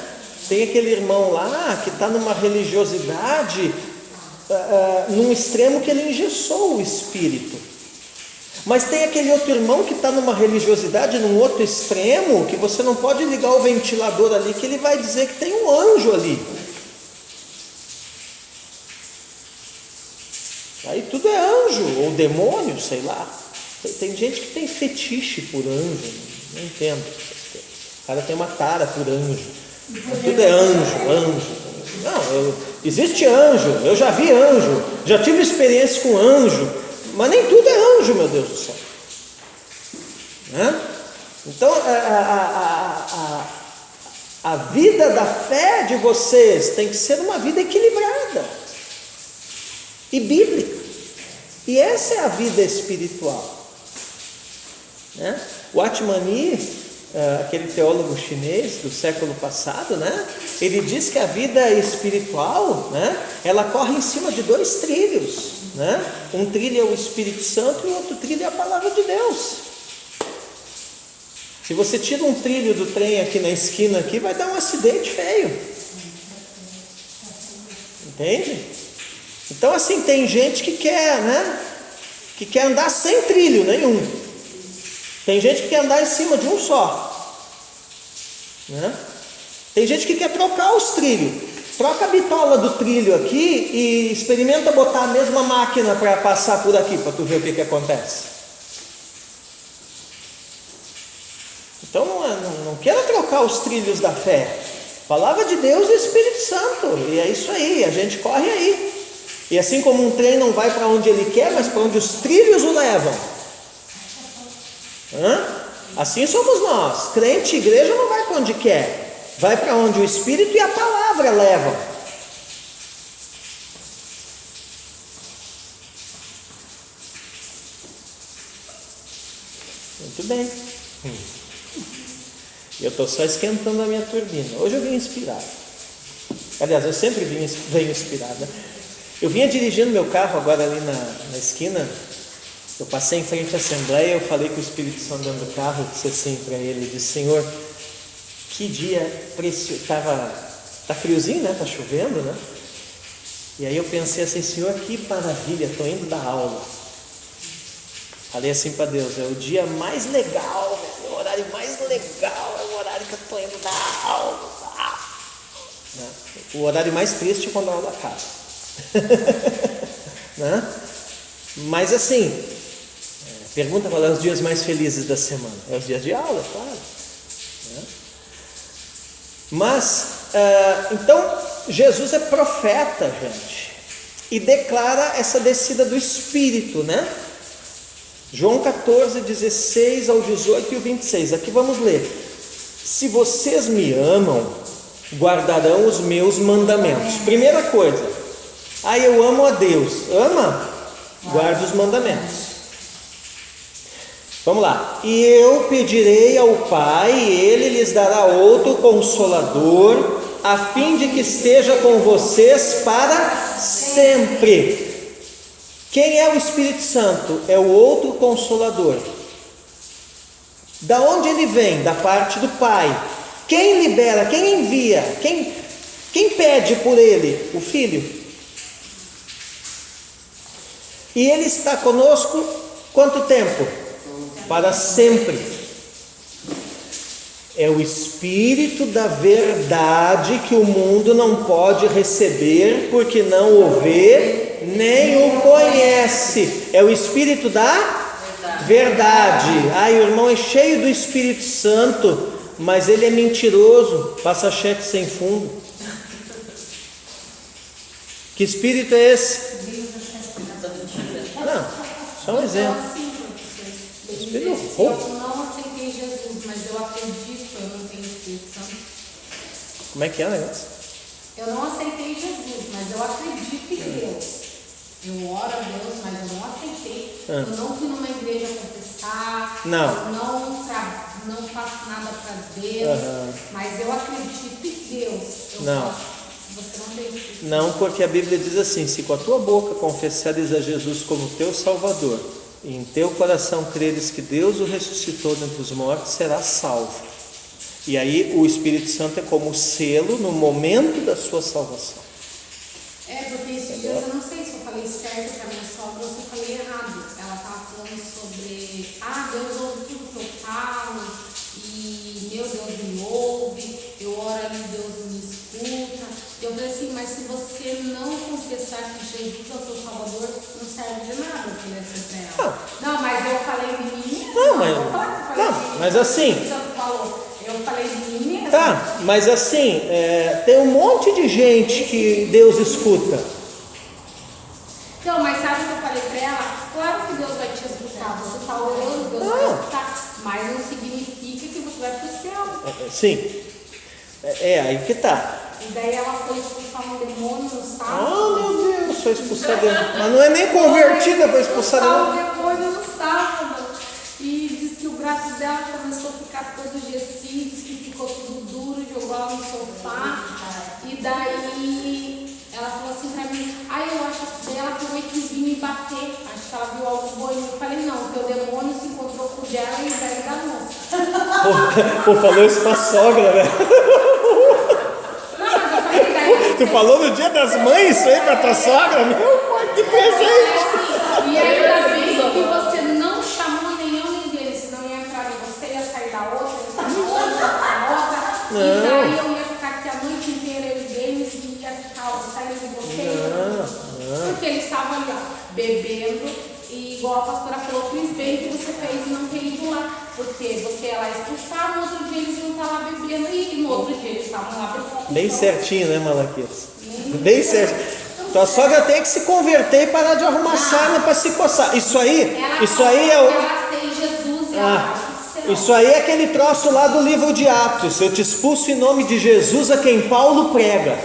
Tem aquele irmão lá que está numa religiosidade, num extremo que ele engessou o espírito. Mas tem aquele outro irmão que está numa religiosidade, num outro extremo, que você não pode ligar o ventilador ali, que ele vai dizer que tem um anjo ali. Aí tudo é anjo, ou demônio, sei lá. Tem gente que tem fetiche por anjo, não entendo. O cara tem uma tara por anjo. Tudo é anjo. Não, existe anjo, eu já vi anjo, já tive experiência com anjo, mas nem tudo é anjo, meu Deus do céu. Né? Então, a vida da fé de vocês tem que ser uma vida equilibrada e bíblica. E essa é a vida espiritual. Né? O Atmani, aquele teólogo chinês do século passado, né? Ele diz que a vida espiritual, né? Ela corre em cima de 2 trilhos, né? Um trilho é o Espírito Santo e o outro trilho é a palavra de Deus. Se você tira um trilho do trem aqui na esquina aqui, vai dar um acidente feio. Entende? Então assim, tem gente que quer, né? Que quer andar sem trilho nenhum. Tem gente que quer andar em cima de um só, né? Tem gente que quer trocar os trilhos. Troca a bitola do trilho aqui e experimenta botar a mesma máquina para passar por aqui, para tu ver o que acontece. Então não quero trocar os trilhos da fé. Palavra de Deus e Espírito Santo. E é isso aí, a gente corre aí. E assim como um trem não vai para onde ele quer, mas para onde os trilhos o levam. Assim somos nós. Crente e igreja não vai para onde quer, vai para onde o Espírito e a palavra levam. Muito bem. Eu estou só esquentando a minha turbina. Hoje eu vim inspirado. Aliás, eu sempre venho inspirado, né? Eu vinha dirigindo meu carro agora ali na esquina. Eu passei em frente à Assembleia, eu falei com o Espírito Santo dentro do carro, eu disse assim para ele, eu disse: Senhor, que dia precioso, tá friozinho, né? Tá chovendo, né? E aí eu pensei assim: Senhor, que maravilha, estou indo dar aula. Falei assim para Deus: é o dia mais legal, o horário mais legal, é o horário que eu estou indo dar aula. Né? O horário mais triste é quando a aula acaba. Né? Mas assim, pergunta qual é os dias mais felizes da semana. É os dias de aula, claro. Né? Mas, então, Jesus é profeta, gente, e declara essa descida do Espírito, né? João 14, 16 ao 18 e o 26. Aqui vamos ler: se vocês me guardarão os meus mandamentos. Primeira coisa, eu amo a Deus. Ama? Guarda os mandamentos. Vamos lá. E eu pedirei ao Pai, e Ele lhes dará outro Consolador, a fim de que esteja com vocês para sempre. Quem é o Espírito Santo? É o outro Consolador. Da onde ele vem? Da parte do Pai. Quem libera? Quem envia? Quem pede por ele? O Filho. E ele está conosco quanto tempo? Para sempre. É o Espírito da verdade que o mundo não pode receber, porque não o vê nem o conhece. É o Espírito da verdade. O irmão é cheio do Espírito Santo, mas ele é mentiroso, passa cheque sem fundo. Que espírito é esse? Não, só um exemplo. Espírito roubo. Eu não aceitei Jesus, mas eu acredito que eu não tenho Espírito Santo. Como é que é o negócio? Eu não aceitei Jesus, mas eu acredito em Deus. Eu oro a Deus, mas eu não aceitei. Eu não fui numa igreja confessar. Não. Eu não faço nada para Deus. Mas eu acredito em Deus. Você não tem Espírito. Não, porque a Bíblia diz assim: se com a tua boca confessares a Jesus como teu Salvador e em teu coração creres que Deus o ressuscitou dentre os mortos, serás salvo. E aí o Espírito Santo é como selo no momento da sua salvação. Porque esses dias eu não sei se eu falei certo para minha sogra ou se eu falei errado. Ela estava falando sobre, Deus ouve tudo que eu falo, e meu Deus me ouve, eu oro ali, Deus me escuta. Eu falei assim, mas se você não confessar que Jesus é o teu Salvador, não serve de nada, eu falei assim pra ela. Não, mas eu falei de mim mesmo. Mas assim... Eu falei de mim mesmo. Tá, mas assim, tem um monte de gente que Deus escuta. Então, mas sabe o que eu falei pra ela? Claro que Deus vai te escutar. Você está orando, Deus vai escutar. Mas não significa que você vai pro céu. Sim. Aí que tá. E daí ela foi expulsar um demônio no sábado. Meu Deus, foi expulsar demônio. Mas não é nem convertida para expulsar demônio. Um demônio no sábado. E diz que o braço dela começou a ficar todo gessido, diz que ficou tudo duro, jogou ela no sofá. E daí ela falou assim pra mim, eu acho que ela também quis vir me bater. Acho que ela viu algo bom. Eu falei, não, teu demônio se encontrou com o dela e daí da moça. Pô, falou isso pra sogra, velho. Tu falou no dia das mães isso aí pra tua sogra? Meu pai, que presente! E ainda bem que você não chamou nenhum nem deles, senão ia entrar em você, ia sair da outra, ia entrar na outra. E daí eu ia ficar aqui a noite inteira, eu e deles, e ia ficar saindo de você. Porque eles estavam ali, bebendo, e igual a pastora falou, fiz bem que você fez e não ter ido lá. Porque você ia lá expulsar, no outro dia eles iam estar lá bebendo, e no outro dia eles estavam lá bebendo. Bem certinho, né, Malaquias? Bem certinho. Tua sogra tem que se converter e parar de arrumar sarna para se coçar. Isso aí é o... Ela tem Jesus e ela vai pro céu. Isso aí é aquele troço lá do livro de Atos. Eu te expulso em nome de Jesus, a quem Paulo prega.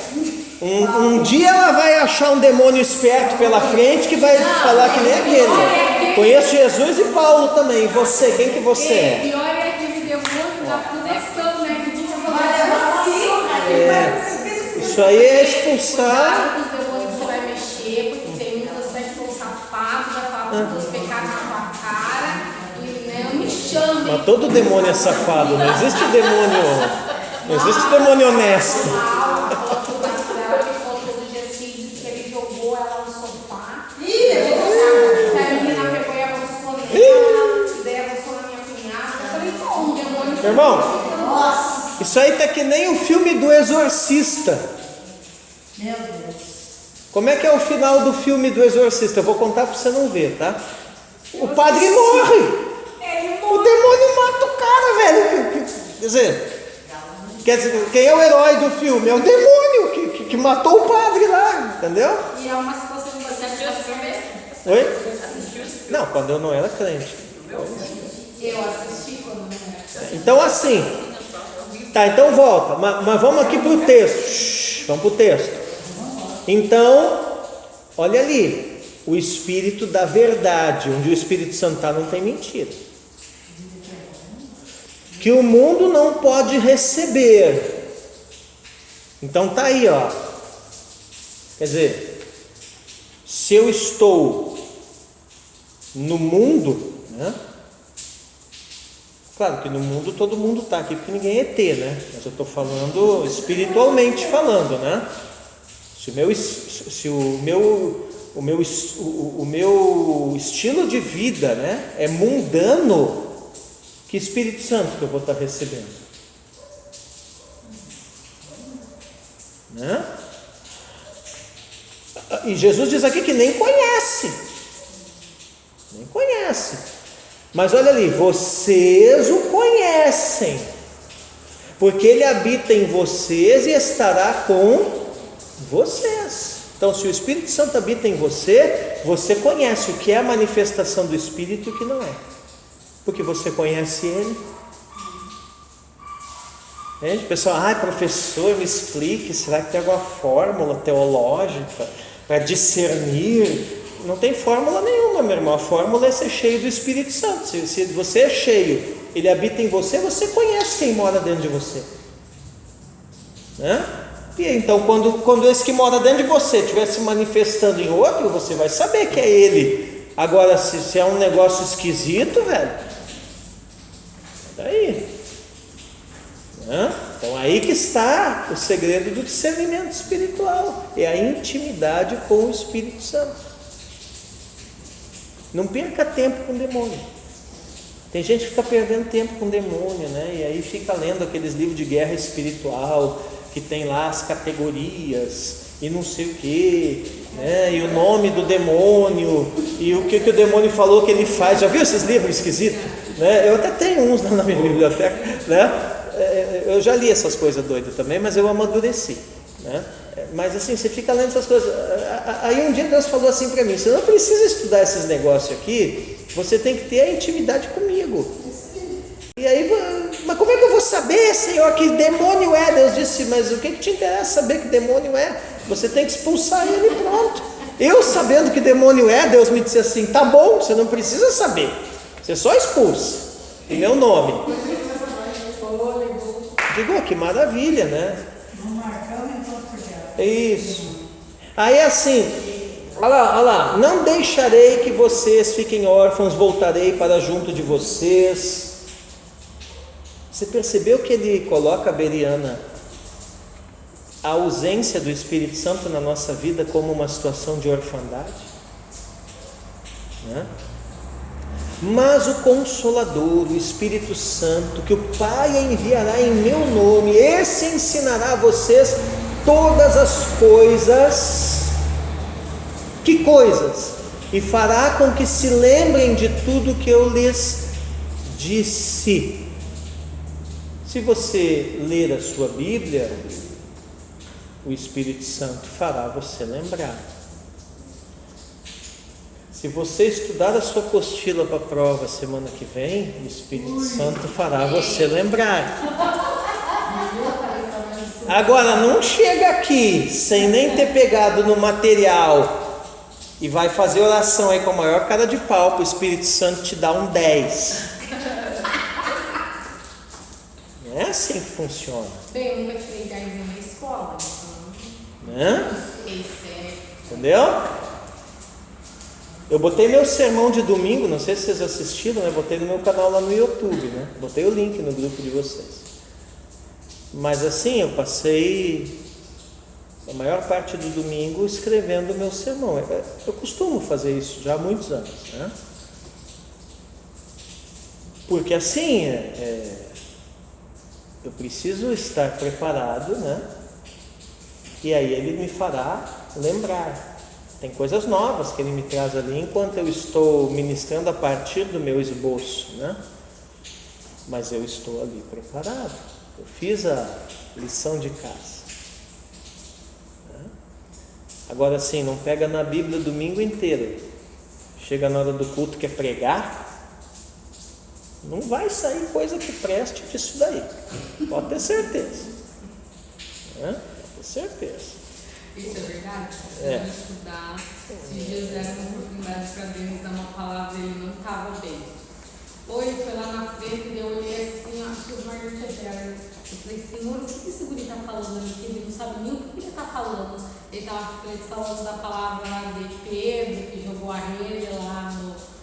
Um dia ela vai achar um demônio esperto pela frente que vai falar que nem aquele. Conheço Jesus e Paulo também. E você, quem que você é? Pior é aquele demônio da acusação, né? Que fica Isso aí é expulsar. os demônios que você vai mexer, porque tem uns que vai ser um safado, vai falar todos os pecados na tua cara. E não me chame. Mas todo demônio é safado. Não existe demônio honesto. Irmão, isso aí tá que nem o filme do Exorcista. Meu Deus. Como é que é o final do filme do Exorcista? Eu vou contar para você não ver, tá? O padre morre. O demônio mata o cara, velho. Quer dizer, quem é o herói do filme? É o demônio que matou o padre lá, entendeu? E é uma situação que você assistiu Oi? Não, quando eu não era crente. Eu assisti quando não era. Então assim, tá, então volta, mas vamos aqui para o texto. Vamos para o texto. Então, olha ali, o Espírito da verdade, onde o Espírito Santo está, não tem mentira. Que o mundo não pode receber. Então tá aí, ó. Quer dizer, se eu estou no mundo, né? Claro que no mundo todo mundo está aqui, porque ninguém é ET, né? Mas eu estou falando espiritualmente falando, né? Se o meu estilo de vida, né, é mundano, que Espírito Santo que eu vou estar recebendo? Né? E Jesus diz aqui que nem conhece. Nem conhece. Mas olha ali, vocês o conhecem, porque ele habita em vocês e estará com vocês. Então, se o Espírito Santo habita em você, você conhece o que é a manifestação do Espírito e o que não é, porque você conhece ele. O pessoal, professor, me explique, será que tem alguma fórmula teológica para discernir? Não tem fórmula nenhuma, meu irmão. A fórmula é ser cheio do Espírito Santo. Se você é cheio, ele habita em você, você conhece quem mora dentro de você, né? E então, quando esse que mora dentro de você estiver se manifestando em outro, você vai saber que é ele Agora, se é um negócio esquisito, velho, daí, né? Então aí que está o segredo do discernimento espiritual, é a intimidade com o Espírito Santo. Não perca tempo com demônio. Tem gente que fica perdendo tempo com demônio, né? E aí fica lendo aqueles livros de guerra espiritual, que tem lá as categorias, e não sei o que, né? E o nome do demônio, e o que o demônio falou que ele faz. Já viu esses livros esquisitos? Né? Eu até tenho uns na minha biblioteca, né? Eu já li essas coisas doidas também, mas eu amadureci, né? Mas assim, você fica lendo essas coisas. Aí um dia Deus falou assim para mim: você não precisa estudar esses negócios aqui, você tem que ter a intimidade comigo. E aí, mas como é que eu vou saber, Senhor, que demônio é? Deus disse: mas o que te interessa saber que demônio é? Você tem que expulsar ele e pronto. Eu sabendo que demônio é, Deus me disse assim: tá bom, você não precisa saber, você só expulsa em meu nome. Digo, que maravilha, né? Isso. Aí assim, olha lá, não deixarei que vocês fiquem órfãos, voltarei para junto de vocês. Você percebeu que ele coloca, Beriana, a ausência do Espírito Santo na nossa vida como uma situação de orfandade? Né? Mas o Consolador, o Espírito Santo, que o Pai enviará em meu nome, esse ensinará a vocês todas as coisas. Que coisas? E fará com que se lembrem de tudo que eu lhes disse. Se você ler a sua Bíblia, o Espírito Santo fará você lembrar. Se você estudar a sua apostila para a prova semana que vem, o Espírito Santo fará você lembrar. Agora, não chega aqui sem nem ter pegado no material e vai fazer oração aí com a maior cara de pau para o Espírito Santo te dar um 10. Não é assim que funciona. Bem, eu nunca tirei 10 na escola, então. Né? Esse Entendeu? Eu botei meu sermão de domingo, não sei se vocês assistiram, né? Botei no meu canal lá no YouTube, né? Botei o link no grupo de vocês. Mas assim, eu passei a maior parte do domingo escrevendo o meu sermão. Eu costumo fazer isso já há muitos anos, né? Porque assim, eu preciso estar preparado, né? E aí ele me fará lembrar. Tem coisas novas que ele me traz ali enquanto eu estou ministrando a partir do meu esboço, né? Mas eu estou ali preparado. Eu fiz a lição de casa. Né? Agora sim, não pega na Bíblia o domingo inteiro. Chega na hora do culto que é pregar, não vai sair coisa que preste disso daí. Pode ter certeza. Né? Pode ter certeza. Isso é verdade? Eu estudar, esses dias deram uma oportunidade para Deus dar uma palavra e ele não estava bem. Ou ele foi lá na frente e eu olhei assim, acho que o Martin Eterno. Eu falei, Senhor, o que esse guri está falando ali? Que ele não sabe nem o que ele está falando. Ele estava falando da palavra lá de Pedro, que jogou a rede lá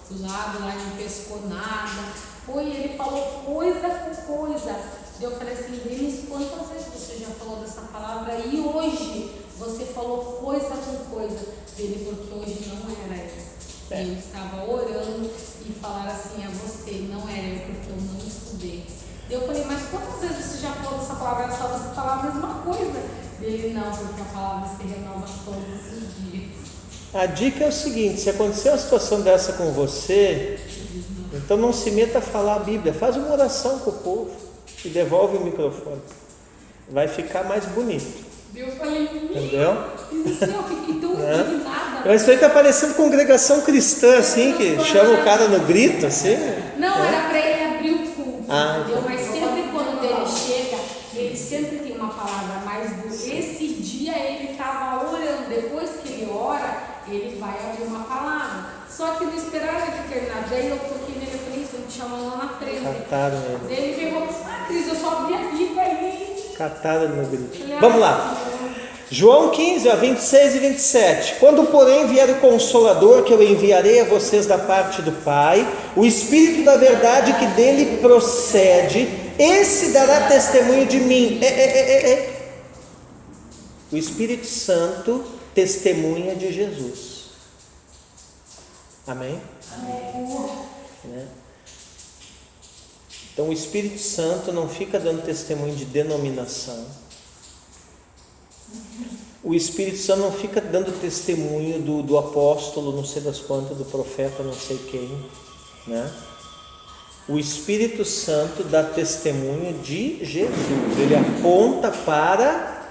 do lado, lá e não pescou nada. Foi, ele falou coisa com coisa. Eu falei assim, Denis, quantas vezes você já falou dessa palavra e hoje você falou coisa com coisa dele, porque hoje não era ele. Eu estava orando e falaram assim a você, não era eu, porque eu não estudei. Eu falei, mas quantas vezes você já falou dessa palavra? Ela só você falava a mesma coisa. Ele, não, porque a palavra se renova todos os dias. A dica é o seguinte: se acontecer uma situação dessa com você, então não se meta a falar a Bíblia, faz uma oração com o povo e devolve o microfone. Vai ficar mais bonito. Eu falei, entendeu? Isso assim, eu fiquei tão indignada. Isso aí está parecendo congregação cristã, assim, que chama o cara no grito, assim. Não, era para ele abrir o culto, entendeu? Então. Mas sempre quando ele chega, ele sempre tem uma palavra, mas esse dia ele estava orando, depois que ele ora, ele vai abrir uma palavra. Só que não esperava ele terminar, daí eu toquei nele e falei, estou te chamando lá na frente. Cataram ele. Daí ele pegou, Cris, eu só abri a Bíblia e... Cataram ele no grito. Vamos lá. João 15, 26 e 27. Quando, porém, vier o Consolador, que eu enviarei a vocês da parte do Pai, o Espírito da verdade que dele procede, esse dará testemunho de mim. O Espírito Santo testemunha de Jesus. Amém? Né? Então o Espírito Santo não fica dando testemunho de denominação. O Espírito Santo não fica dando testemunho do apóstolo, não sei das quantas, do profeta, não sei quem, né? O Espírito Santo dá testemunho de Jesus. Ele aponta para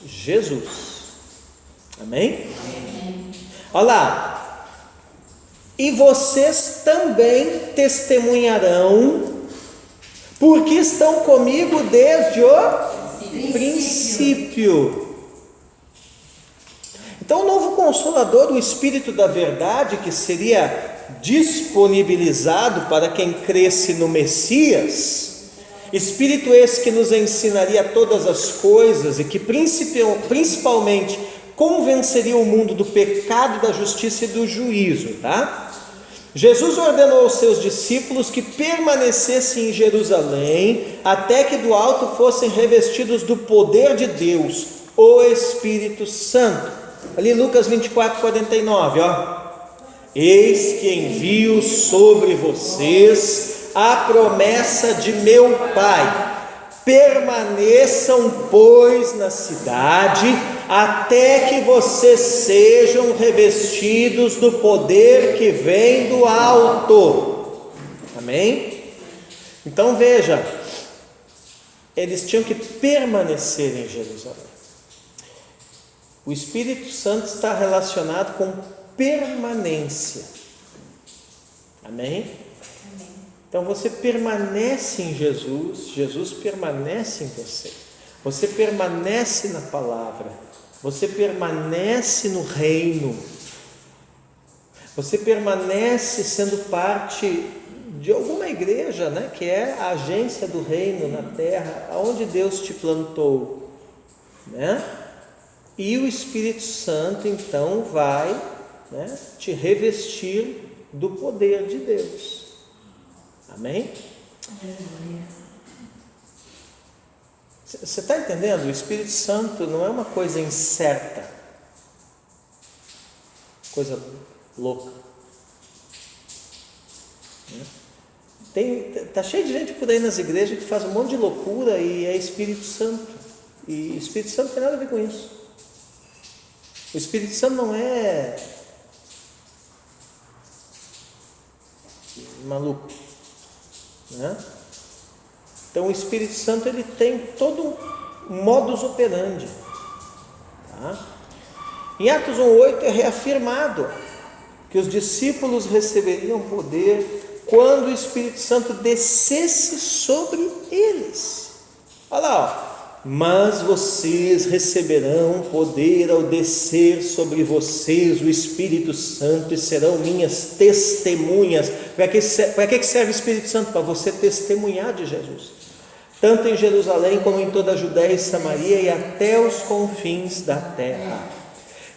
Jesus. Amém? Olha lá. E vocês também testemunharão, porque estão comigo desde o princípio. Então o novo Consolador, o Espírito da verdade, que seria disponibilizado para quem cresce no Messias, Espírito esse que nos ensinaria todas as coisas e que principalmente convenceria o mundo do pecado, da justiça e do juízo, tá? Jesus ordenou aos seus discípulos que permanecessem em Jerusalém até que do alto fossem revestidos do poder de Deus, o Espírito Santo. Ali Lucas 24, 49, ó. Eis que envio sobre vocês a promessa de meu Pai. Permaneçam, pois, na cidade, até que vocês sejam revestidos do poder que vem do alto. Amém? Então veja, eles tinham que permanecer em Jerusalém. O Espírito Santo está relacionado com permanência. Amém? Então você permanece em Jesus, Jesus permanece em você. Você permanece na palavra, você permanece no reino, você permanece sendo parte de alguma igreja, né, que é a agência do reino na terra, aonde Deus te plantou, né? E o Espírito Santo então vai, né, te revestir do poder de Deus. Amém? Você está entendendo? O Espírito Santo não é uma coisa incerta, coisa louca. Tá cheio de gente por aí nas igrejas que faz um monte de loucura e é Espírito Santo. E o Espírito Santo não tem nada a ver com isso. O Espírito Santo não é maluco, né? Então o Espírito Santo ele tem todo um modus operandi, tá? Em Atos 1:8 é reafirmado que os discípulos receberiam poder quando o Espírito Santo descesse sobre eles. Olha lá, ó. Mas vocês receberão poder ao descer sobre vocês o Espírito Santo e serão minhas testemunhas. Para que serve o Espírito Santo? Para você testemunhar de Jesus, tanto em Jerusalém como em toda a Judéia e Samaria e até os confins da terra.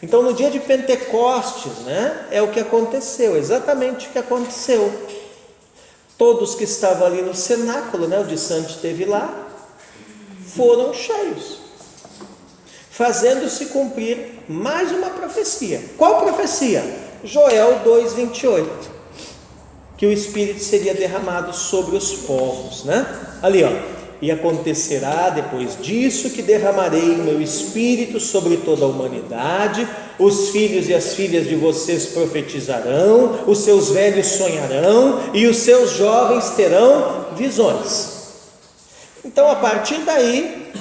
Então no dia de Pentecostes, né, é o que aconteceu, exatamente o que aconteceu. Todos que estavam ali no cenáculo, né, o de Santo esteve lá, foram cheios, fazendo-se cumprir mais uma profecia. Qual profecia? Joel 2:28, que o Espírito seria derramado sobre os povos, né? Ali, ó. E acontecerá depois disso que derramarei o meu Espírito sobre toda a humanidade, os filhos e as filhas de vocês profetizarão, os seus velhos sonharão e os seus jovens terão visões. Então, a partir daí,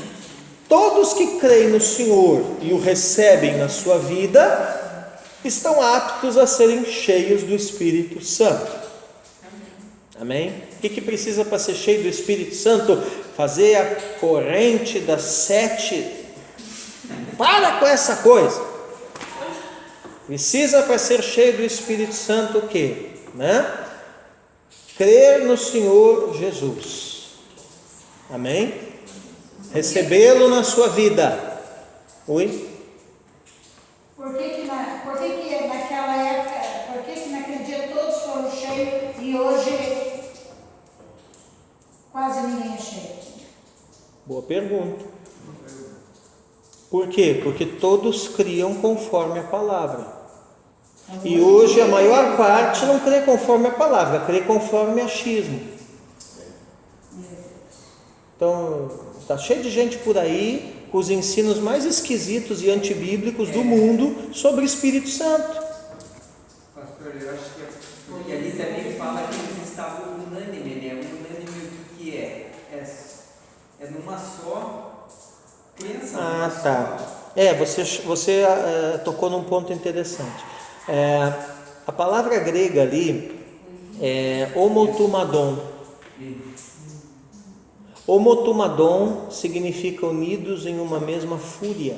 todos que creem no Senhor e o recebem na sua vida, estão aptos a serem cheios do Espírito Santo. Amém? O que precisa para ser cheio do Espírito Santo? Fazer a corrente das 7. Para com essa coisa. Precisa para ser cheio do Espírito Santo o quê? Né? Crer no Senhor Jesus. Amém? Recebê-lo na sua vida. Oi? Por que naquela época, por que naquele dia todos foram cheios e hoje quase ninguém é cheio? Boa pergunta. Por quê? Porque todos criam conforme a palavra. E hoje a maior parte não crê conforme a palavra, crê conforme achismo. Então, está cheio de gente por aí com os ensinos mais esquisitos e antibíblicos do mundo sobre o Espírito Santo. Pastor, eu acho que porque ali também fala que eles estavam unânimes, né? Unânime o que é? É numa só crença. Ah, tá. Você tocou num ponto interessante. A palavra grega ali é homotumadon. Homotumadon significa unidos em uma mesma fúria.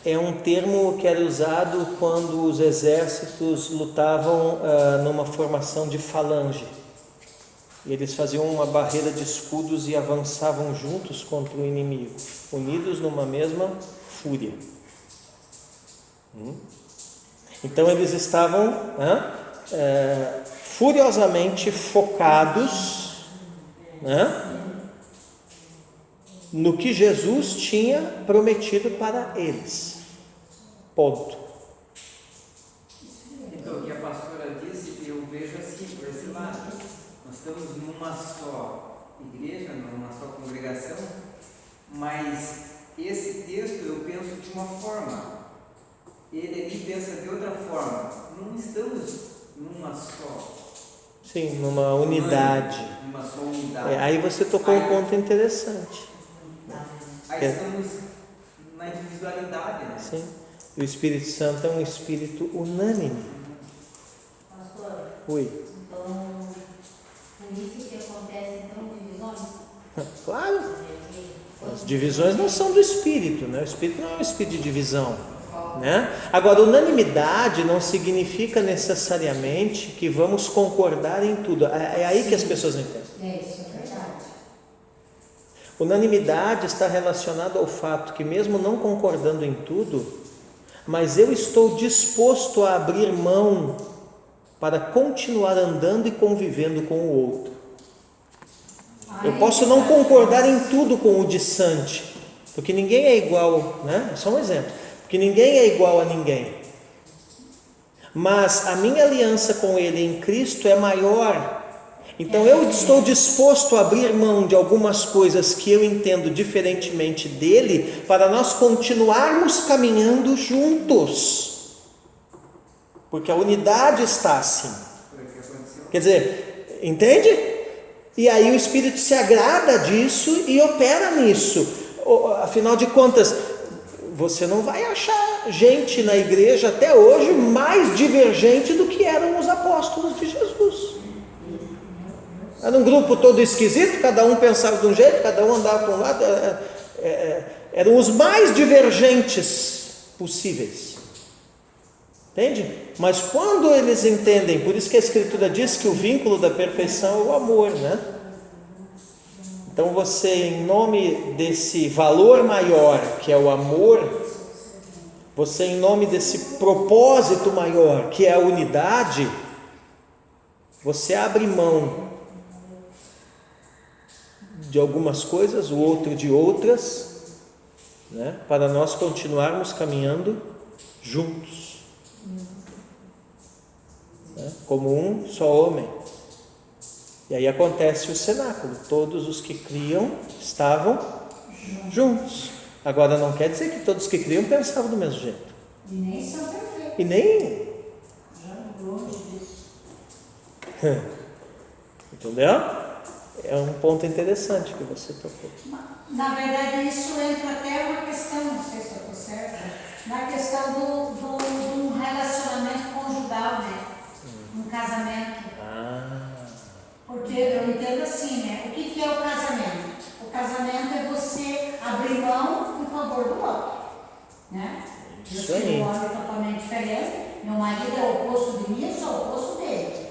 É um termo que era usado quando os exércitos lutavam numa formação de falange. E eles faziam uma barreira de escudos e avançavam juntos contra o inimigo, unidos numa mesma fúria. Então eles estavam furiosamente focados no que Jesus tinha prometido para eles. Ponto. Então, o que a pastora disse, eu vejo assim, por esse lado. Nós estamos numa só igreja, numa só congregação, mas esse texto eu penso de uma forma, ele ali pensa de outra forma. Não estamos numa só. Sim, numa unidade. Numa só unidade. Aí você tocou um ponto interessante. Aí estamos na individualidade, né? Sim. O Espírito Santo é um espírito unânime. Pastor, Oi. então, por isso que acontece então divisões? Claro. As divisões não são do espírito, né? O espírito não é um espírito de divisão, né? Agora, unanimidade não significa necessariamente que vamos concordar em tudo. É aí que as pessoas não entendem. Isso é verdade. Unanimidade está relacionada ao fato que, mesmo não concordando em tudo, mas eu estou disposto a abrir mão para continuar andando e convivendo com o outro. Eu posso não concordar em tudo com o distante, porque ninguém é igual, né? Só um exemplo, porque ninguém é igual a ninguém. Mas a minha aliança com ele em Cristo é maior. Então eu estou disposto a abrir mão de algumas coisas que eu entendo diferentemente dele, para nós continuarmos caminhando juntos, porque a unidade está assim. Quer dizer, entende? E aí o Espírito se agrada disso e opera nisso. Afinal de contas, você não vai achar gente na igreja até hoje mais divergente do que eram os apóstolos de Jesus. Era um grupo todo esquisito, cada um pensava de um jeito, cada um andava para um lado. Eram os mais divergentes possíveis. Entende? Mas quando eles entendem, por isso que a Escritura diz que o vínculo da perfeição é o amor, né? Então você, em nome desse valor maior, que é o amor, você, em nome desse propósito maior, que é a unidade, você abre mão de algumas coisas, o outro de outras, né? Para nós continuarmos caminhando juntos, né? Como um só homem. E aí acontece o cenáculo, todos os que criam estavam juntos. Agora não quer dizer que todos que criam pensavam do mesmo jeito. E nem são perfeitos. E nem... Já longe disso. Entendeu? É um ponto interessante que você tocou. Na verdade, isso entra até uma questão, não sei se eu estou certa, na questão do relacionamento conjugal, né? Um casamento. Porque eu entendo assim, né? O que é o casamento? O casamento é você abrir mão em favor do outro, né? Eu sou um homem totalmente diferente, meu marido é o oposto de mim, eu sou o oposto dele.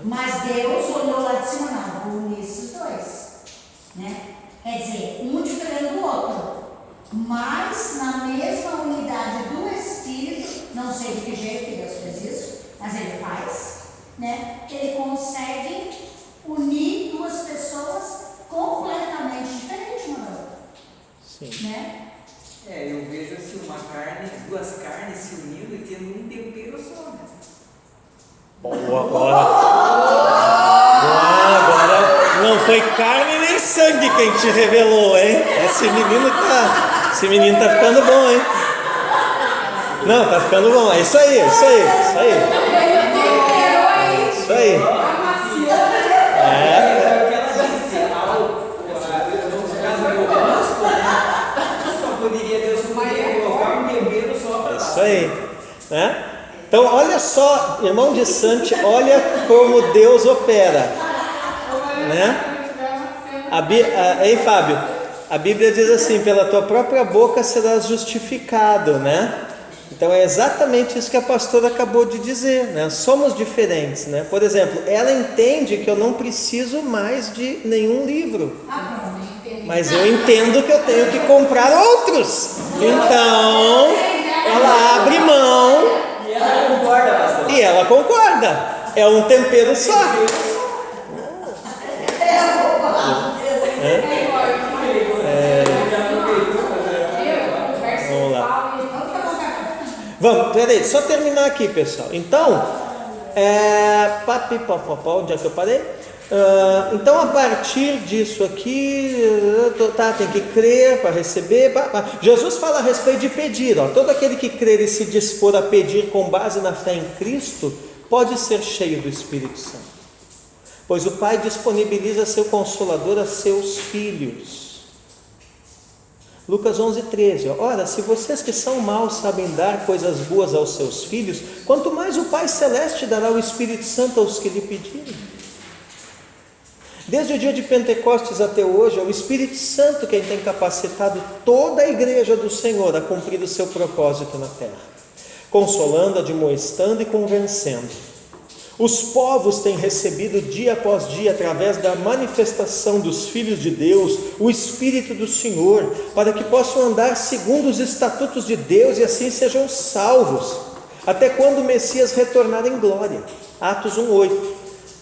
Mas Deus olhou lá de cima, não, vou unir esses dois, né? Quer dizer, um diferente do outro. mas na mesma unidade do Espírito, não sei de que jeito que Deus fez isso, mas Ele faz, né? Ele consegue unir duas pessoas completamente diferentes uma da outra. Sim. Né? Eu vejo assim duas carnes se unindo e tendo um tempero só, né? Agora não foi carne nem sangue quem te revelou, hein? Esse menino tá ficando bom, hein? Não, tá ficando bom. É isso aí. Só poderia Deus colocar um tempero só para isso aí, né? Então, olha só, irmão de Sante, olha como Deus opera, né? Ei, Fábio, a Bíblia diz assim: pela tua própria boca serás justificado, né? Então é exatamente isso que a pastora acabou de dizer, né? Somos diferentes, né? Por exemplo, ela entende que eu não preciso mais de nenhum livro, mas eu entendo que eu tenho que comprar outros. Então ela abre mão e ela concorda. É um tempero só. Vamos lá. Vamos, peraí, só terminar aqui, pessoal. Então, onde é que eu parei? Então, a partir disso aqui, tem que crer para receber. Jesus fala a respeito de pedir. Todo aquele que crer e se dispor a pedir com base na fé em Cristo pode ser cheio do Espírito Santo, pois o Pai disponibiliza seu Consolador a seus filhos. Lucas 11:13. Ora, se vocês que são maus sabem dar coisas boas aos seus filhos, quanto mais o Pai Celeste dará o Espírito Santo aos que lhe pedirem. Desde o dia de Pentecostes até hoje, é o Espírito Santo quem tem capacitado toda a igreja do Senhor a cumprir o seu propósito na terra, consolando, admoestando e convencendo. Os povos têm recebido dia após dia, através da manifestação dos filhos de Deus, o Espírito do Senhor, para que possam andar segundo os estatutos de Deus e assim sejam salvos, até quando o Messias retornar em glória. Atos 1:8.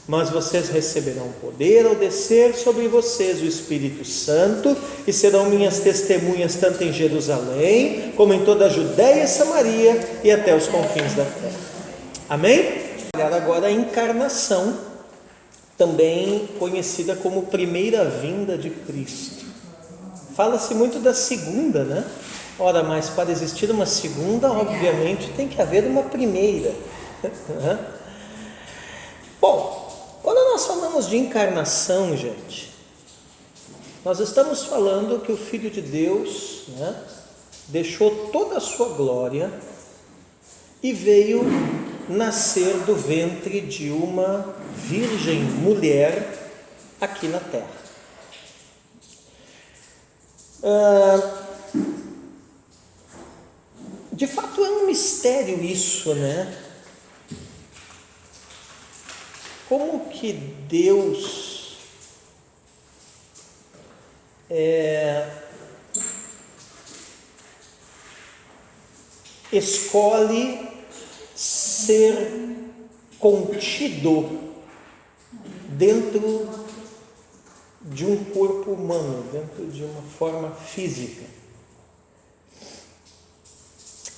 Mas vocês receberão poder ao descer sobre vocês o Espírito Santo e serão minhas testemunhas tanto em Jerusalém, como em toda a Judéia e Samaria e até os confins da terra. Amém? Agora a encarnação, também conhecida como primeira vinda de Cristo. Fala-se muito da segunda, né? Ora, mas para existir uma segunda, obviamente tem que haver uma primeira. Bom, quando nós falamos de encarnação, gente, nós estamos falando que o Filho de Deus, né, deixou toda a sua glória e veio nascer do ventre de uma virgem mulher aqui na terra. De fato é um mistério isso, né? Como que Deus escolhe ser contido dentro de um corpo humano, dentro de uma forma física.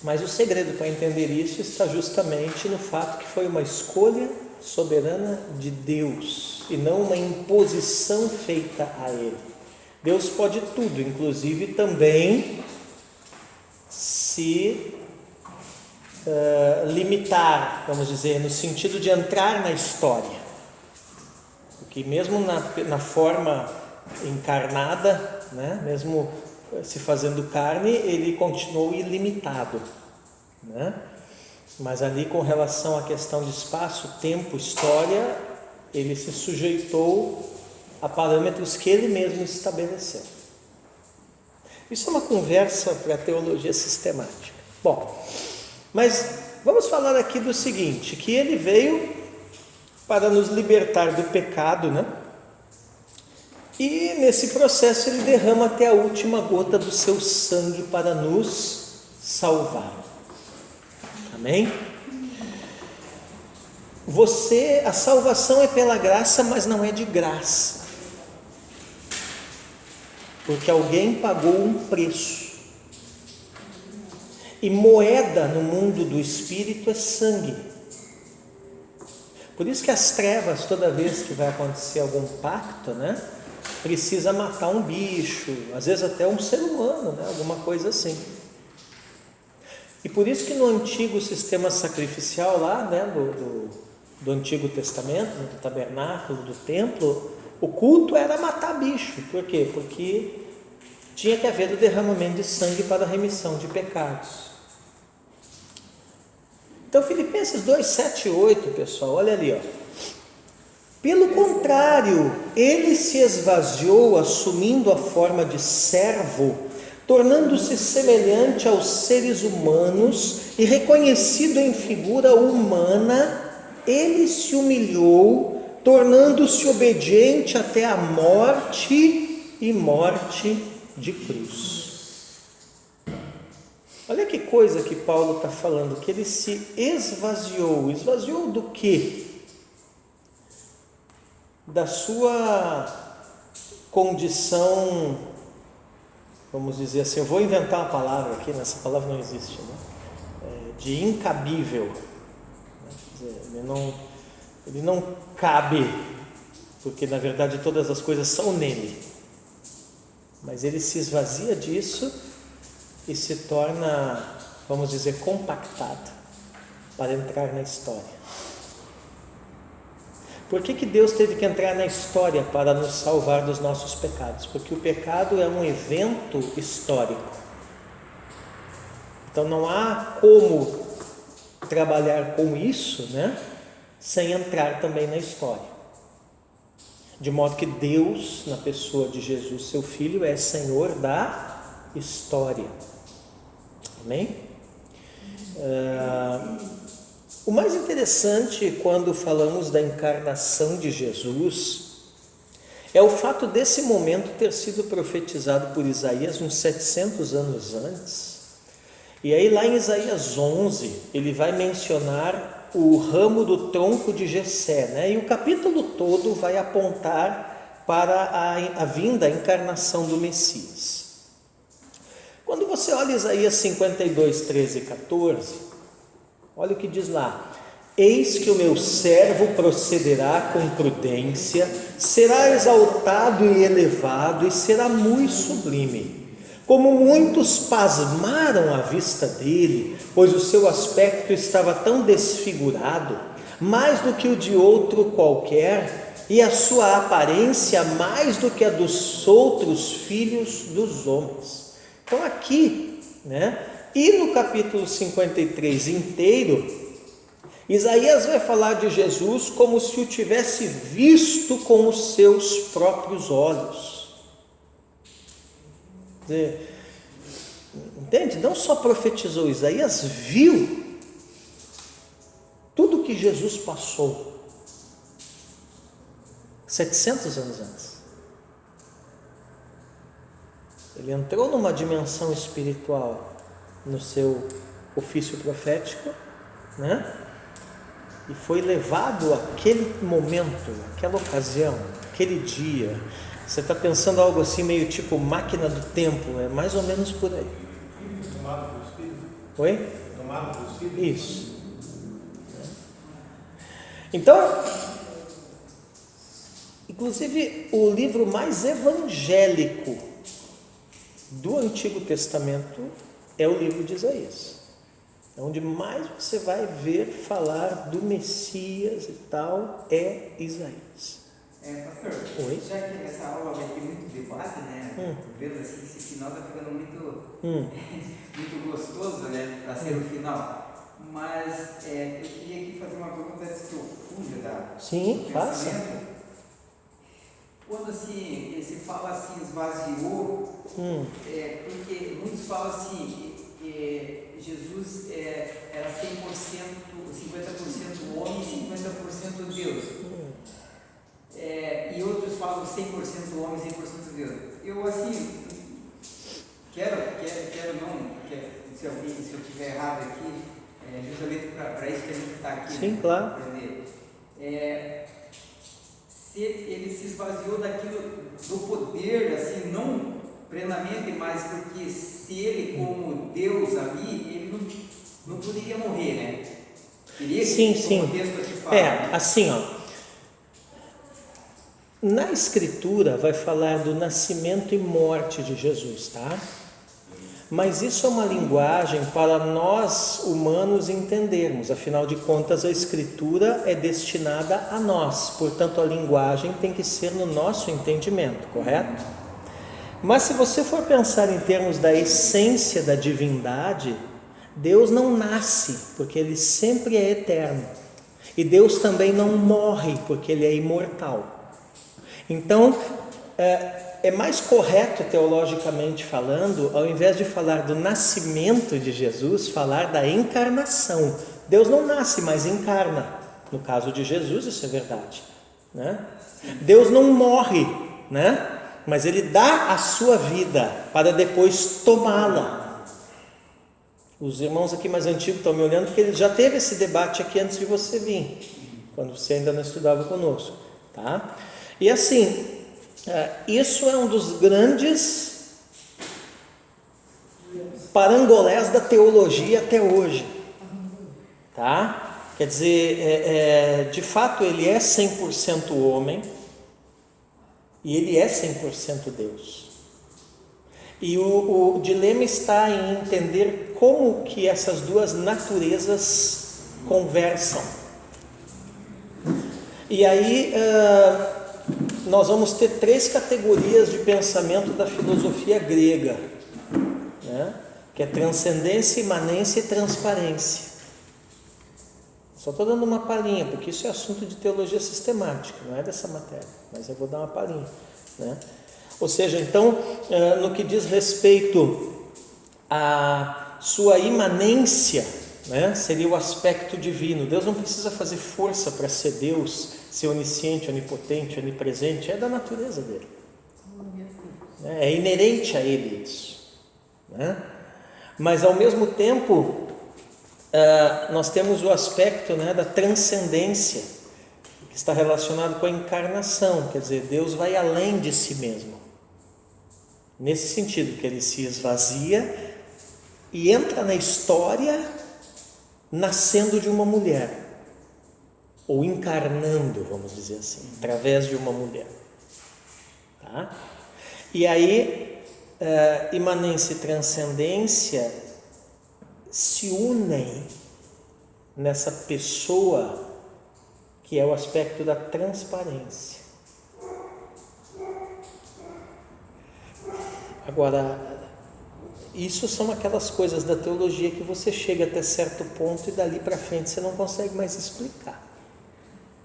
Mas o segredo para entender isso está justamente no fato que foi uma escolha soberana de Deus e não uma imposição feita a Ele. Deus pode tudo, inclusive também se limitar, vamos dizer, no sentido de entrar na história, porque mesmo na forma encarnada, né, mesmo se fazendo carne, ele continuou ilimitado, né? Mas ali, com relação à questão de espaço, tempo, história, ele se sujeitou a parâmetros que ele mesmo estabeleceu. Isso é uma conversa para a teologia sistemática. Bom, mas vamos falar aqui do seguinte, que ele veio para nos libertar do pecado, né? E nesse processo ele derrama até a última gota do seu sangue para nos salvar. Amém? A salvação é pela graça, mas não é de graça. Porque alguém pagou um preço. E moeda no mundo do espírito é sangue. Por isso que as trevas, toda vez que vai acontecer algum pacto, né, precisa matar um bicho, às vezes até um ser humano, né, alguma coisa assim. E por isso que no antigo sistema sacrificial lá, né, do Antigo Testamento, do tabernáculo, do templo, o culto era matar bicho. Por quê? Porque tinha que haver o derramamento de sangue para a remissão de pecados. Então Filipenses 2, 7 e 8, pessoal, olha ali, ó. Pelo contrário, ele se esvaziou, assumindo a forma de servo, tornando-se semelhante aos seres humanos e reconhecido em figura humana, ele se humilhou, tornando-se obediente até a morte e morte de cruz. Olha que coisa que Paulo está falando, que ele se esvaziou. Esvaziou do quê? Da sua condição, vamos dizer assim, eu vou inventar uma palavra aqui, mas essa palavra não existe, né? De incabível. Ele não cabe, porque na verdade todas as coisas são nele. Mas ele se esvazia disso e se torna, vamos dizer, compactado para entrar na história. Por que Deus teve que entrar na história para nos salvar dos nossos pecados? Porque o pecado é um evento histórico. Então não há como trabalhar com isso, né, sem entrar também na história. De modo que Deus, na pessoa de Jesus, seu Filho, é Senhor da história. Amém? O mais interessante quando falamos da encarnação de Jesus é o fato desse momento ter sido profetizado por Isaías uns 700 anos antes. E aí lá em Isaías 11, ele vai mencionar o ramo do tronco de Jessé, né? E o capítulo todo vai apontar para a vinda, a encarnação do Messias. Quando você olha Isaías 52, 13 e 14, olha o que diz lá: eis que o meu servo procederá com prudência, será exaltado e elevado e será muito sublime. Como muitos pasmaram à vista dele, pois o seu aspecto estava tão desfigurado, mais do que o de outro qualquer, e a sua aparência mais do que a dos outros filhos dos homens. Então aqui, né, e no capítulo 53 inteiro, Isaías vai falar de Jesus como se o tivesse visto com os seus próprios olhos. Entende? Não só profetizou, Isaías viu tudo que Jesus passou 700 anos antes. Ele entrou numa dimensão espiritual no seu ofício profético, né? E foi levado àquele momento, àquela ocasião, aquele dia. Você está pensando algo assim meio tipo máquina do tempo, é mais ou menos por aí. Tomado pelo Espírito? Oi? Tomado pelo Espírito? Isso. Então, inclusive o livro mais evangélico do Antigo Testamento é o livro de Isaías. É onde mais você vai ver falar do Messias e tal, é Isaías. Pastor, Oi? já que essa aula vai ter muito debate, né? Vendo assim, esse final está ficando muito gostoso, né? Para ser o final. Mas eu queria aqui fazer uma pergunta antes que eu fuja do Sim, faça. pensamento. Quando assim, se fala assim, esvaziou, porque muitos falam assim, Jesus era 100%, 50% homem e 50% Deus. E outros falam 100% 100% homem, 100% Deus. Eu, assim, quero não, se eu estiver errado aqui, justamente para isso que a gente está aqui. Sim, né, claro. aprender. Se ele se esvaziou daquilo, do poder, assim, não plenamente, mas porque se ele, como Deus ali, ele não poderia morrer, né? Sim, sim. O texto aqui fala, né? Assim, ó. Na Escritura vai falar do nascimento e morte de Jesus, tá? Mas isso é uma linguagem para nós humanos entendermos. Afinal de contas, a Escritura é destinada a nós. Portanto, a linguagem tem que ser no nosso entendimento, correto? Mas se você for pensar em termos da essência da divindade, Deus não nasce, porque Ele sempre é eterno. E Deus também não morre, porque Ele é imortal. Então, é mais correto teologicamente falando, ao invés de falar do nascimento de Jesus, falar da encarnação. Deus não nasce, mas encarna. No caso de Jesus, isso é verdade, né? Deus não morre, né? Mas Ele dá a sua vida para depois tomá-la. Os irmãos aqui mais antigos estão me olhando porque ele já teve esse debate aqui antes de você vir, quando você ainda não estudava conosco, tá? E assim, isso é um dos grandes parangolés da teologia até hoje, tá? Quer dizer, de fato ele é 100% homem e ele é 100% Deus. E o dilema está em entender como que essas duas naturezas conversam. E aí nós vamos ter 3 categorias de pensamento da filosofia grega, né? Que é transcendência, imanência e transparência. Só estou dando uma palhinha, porque isso é assunto de teologia sistemática, não é dessa matéria, mas eu vou dar uma palhinha, né? Ou seja, então, no que diz respeito à sua imanência, né, seria o aspecto divino. Deus não precisa fazer força para ser Deus, ser onisciente, onipotente, onipresente, é da natureza dele. É inerente a ele isso, né? Mas ao mesmo tempo, nós temos o aspecto, né, da transcendência, que está relacionado com a encarnação, quer dizer, Deus vai além de si mesmo. Nesse sentido, que ele se esvazia e entra na história nascendo de uma mulher, ou encarnando, vamos dizer assim, através de uma mulher, tá? E aí, imanência e transcendência se unem nessa pessoa que é o aspecto da transparência. Agora, isso são aquelas coisas da teologia que você chega até certo ponto e dali para frente você não consegue mais explicar.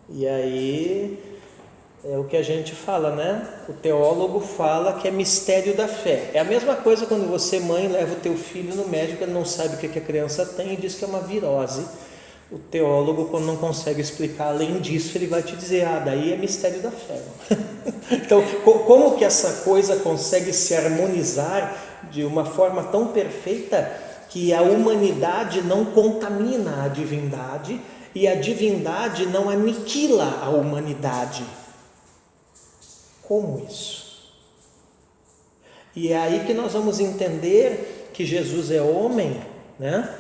E aí é o que a gente fala, né? O teólogo fala que é mistério da fé. É a mesma coisa quando você, mãe, leva o teu filho no médico, ele não sabe o que a criança tem e diz que é uma virose. O teólogo, quando não consegue explicar além disso, ele vai te dizer, daí é mistério da fé. Então, como que essa coisa consegue se harmonizar de uma forma tão perfeita que a humanidade não contamina a divindade e a divindade não aniquila a humanidade? Como isso? E é aí que nós vamos entender que Jesus é homem, né?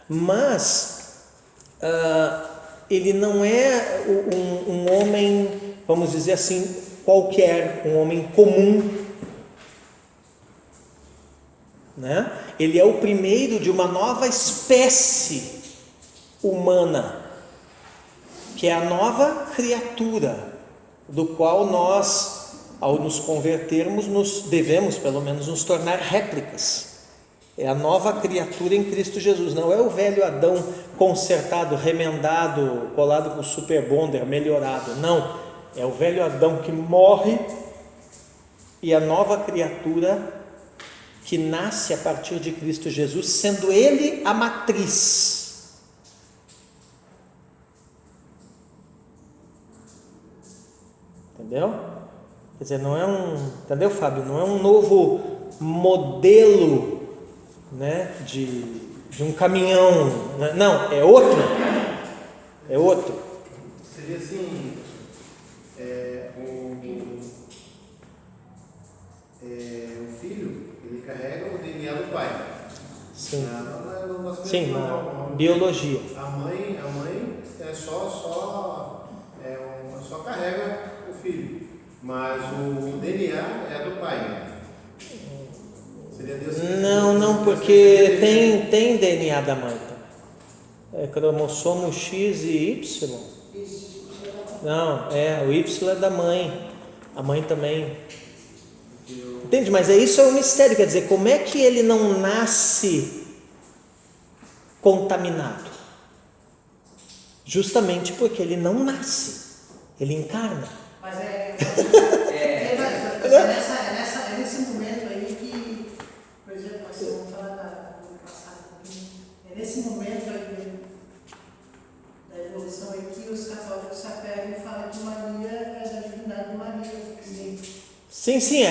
Mas ele não é um homem, vamos dizer assim, qualquer, um homem comum, né? Ele é o primeiro de uma nova espécie humana, que é a nova criatura, do qual nós, ao nos convertermos, devemos pelo menos nos tornar réplicas. É a nova criatura em Cristo Jesus, não é o velho Adão consertado, remendado, colado com super bonder, melhorado, não, é o velho Adão que morre e a nova criatura que nasce a partir de Cristo Jesus, sendo Ele a matriz. Entendeu? Quer dizer, não é entendeu, Fábio? Não é um novo modelo, né, de um caminhão, né? Não, é outro. Seria assim, o filho, ele carrega o DNA do pai. Sim. No nascimento, Sim, na biologia. A mãe só carrega o filho, mas o DNA é do pai, né? Seria Deus. Não, porque tem DNA da mãe também. É cromossomo X e Y. Não, o Y é da mãe. A mãe também. Entende? Mas isso é um mistério. Quer dizer, como é que ele não nasce contaminado? Justamente porque ele não nasce. Ele encarna. Mas é nesse momento aí que, por exemplo, nós vamos falar do passado, é nesse momento aí da evolução aí que os católicos se apegam e falam que Maria é da divindade de Maria. Sim,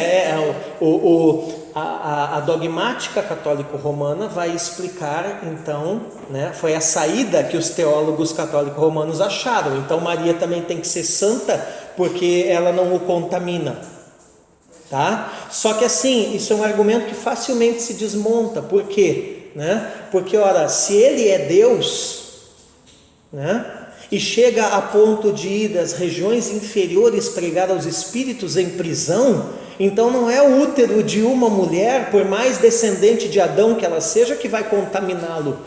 a dogmática católico-romana vai explicar, então, né, foi a saída que os teólogos católico-romanos acharam. Então Maria também tem que ser santa porque ela não o contamina, tá? Só que assim, isso é um argumento que facilmente se desmonta. Por quê? Né? Porque, ora, se ele é Deus, né, e chega a ponto de ir das regiões inferiores pregar aos espíritos em prisão, então não é o útero de uma mulher, por mais descendente de Adão que ela seja, que vai contaminá-lo.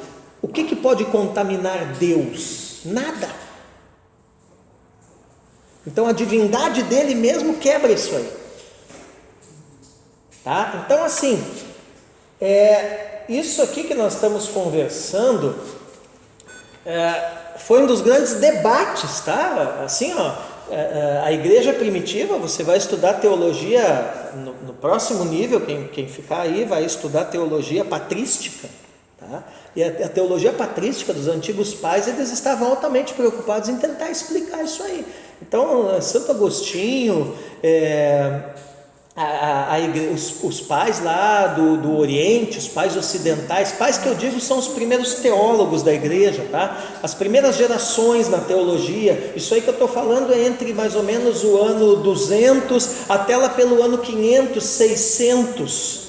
O que pode contaminar Deus? Nada. Então a divindade dele mesmo quebra isso aí. Tá? Então assim, isso aqui que nós estamos conversando foi um dos grandes debates, tá? Assim, a igreja primitiva, você vai estudar teologia no próximo nível, quem ficar aí vai estudar teologia patrística, tá? E a teologia patrística dos antigos pais, eles estavam altamente preocupados em tentar explicar isso aí. Então, Santo Agostinho, os pais lá do Oriente, os pais ocidentais, pais que eu digo são os primeiros teólogos da igreja, tá? As primeiras gerações na teologia, isso aí que eu estou falando é entre mais ou menos o ano 200 até lá pelo ano 500, 600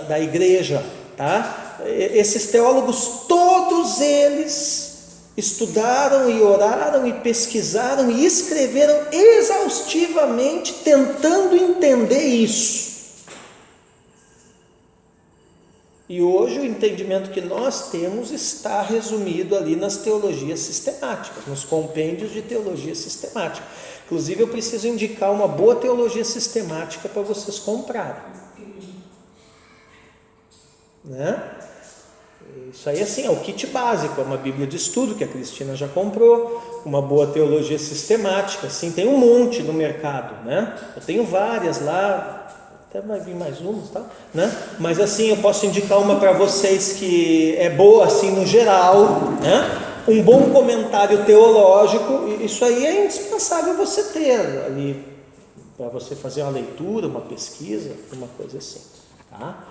da igreja, tá? Esses teólogos, todos eles estudaram e oraram e pesquisaram e escreveram exaustivamente tentando entender isso. E hoje o entendimento que nós temos está resumido ali nas teologias sistemáticas, nos compêndios de teologia sistemática. Inclusive eu preciso indicar uma boa teologia sistemática para vocês comprarem, né? Isso aí assim, é o kit básico, é uma Bíblia de estudo que a Cristina já comprou, uma boa teologia sistemática, assim, tem um monte no mercado, né? Eu tenho várias lá, até vai vir mais umas, tá? Né? Mas assim, eu posso indicar uma para vocês que é boa assim no geral, né? Um bom comentário teológico, isso aí é indispensável você ter ali, para você fazer uma leitura, uma pesquisa, uma coisa assim, tá?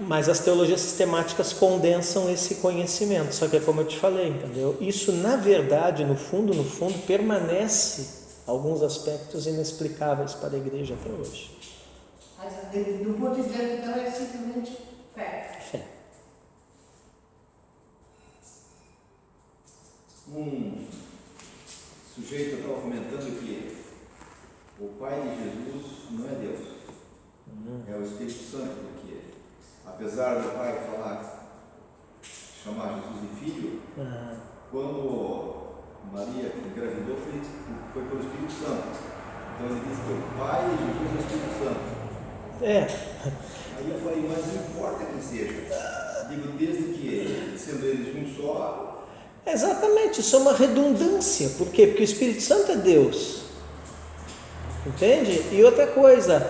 Mas as teologias sistemáticas condensam esse conhecimento, só que é como eu te falei, entendeu? Isso na verdade, no fundo, permanece alguns aspectos inexplicáveis para a igreja até hoje. Mas do ponto de vista, então, é simplesmente fé. Um sujeito estava comentando que o Pai de Jesus não é Deus, é o Espírito Santo, porque apesar do Pai chamar Jesus de filho, quando Maria engravidou foi pelo Espírito Santo. Então ele disse que o Pai de Jesus é o Espírito Santo. Aí eu falei, mas não importa que seja. Digo, desde que, sendo eles um só. Exatamente, isso é uma redundância. Por quê? Porque o Espírito Santo é Deus. Entende? E outra coisa,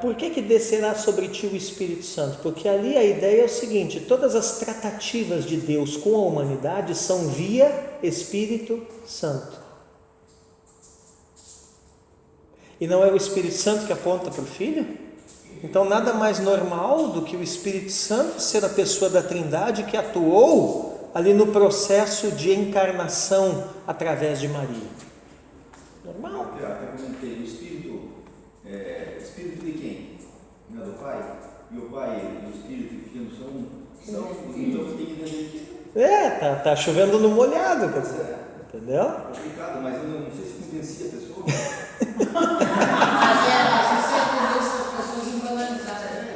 por que descerá sobre ti o Espírito Santo? Porque ali a ideia é o seguinte: todas as tratativas de Deus com a humanidade são via Espírito Santo. E não é o Espírito Santo que aponta para o Filho? Então nada mais normal do que o Espírito Santo ser a pessoa da Trindade que atuou ali no processo de encarnação através de Maria. Normal. Até comentei, o Espírito de quem? Não é do Pai? E o Pai e o Espírito e o Filho são então tem que entender. Tá chovendo no molhado, quer dizer, entendeu? É complicado, mas eu não sei se convencia a pessoa.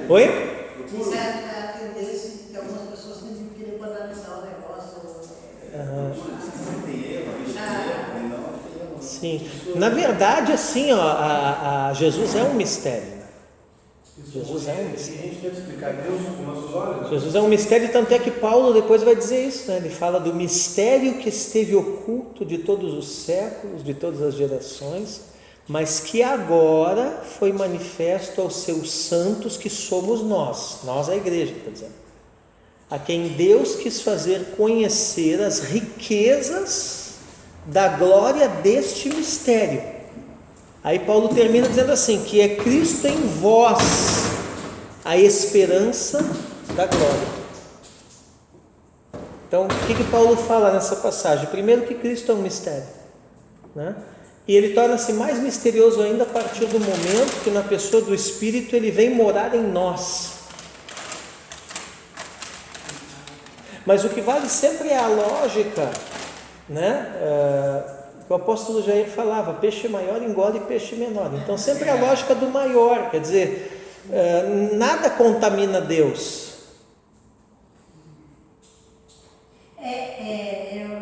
Oi? Certa tendência que algumas pessoas têm de querer banalizar o negócio. Sim. Na verdade, assim, Jesus é um mistério. Né? Jesus é um mistério. A gente tem que explicar Deus com nossos olhos. Jesus é um mistério, tanto é que Paulo depois vai dizer isso, né? Ele fala do mistério que esteve oculto de todos os séculos, de todas as gerações, mas que agora foi manifesto aos seus santos, que somos nós a igreja, está dizendo, a quem Deus quis fazer conhecer as riquezas da glória deste mistério. Aí Paulo termina dizendo assim, que é Cristo em vós, a esperança da glória. Então, o que Paulo fala nessa passagem? Primeiro, que Cristo é um mistério, né? E ele torna-se mais misterioso ainda a partir do momento que na pessoa do Espírito ele vem morar em nós. Mas o que vale sempre é a lógica, né? Que o apóstolo Jair falava, peixe maior engole peixe menor. Então sempre a lógica do maior, quer dizer, nada contamina Deus. Eu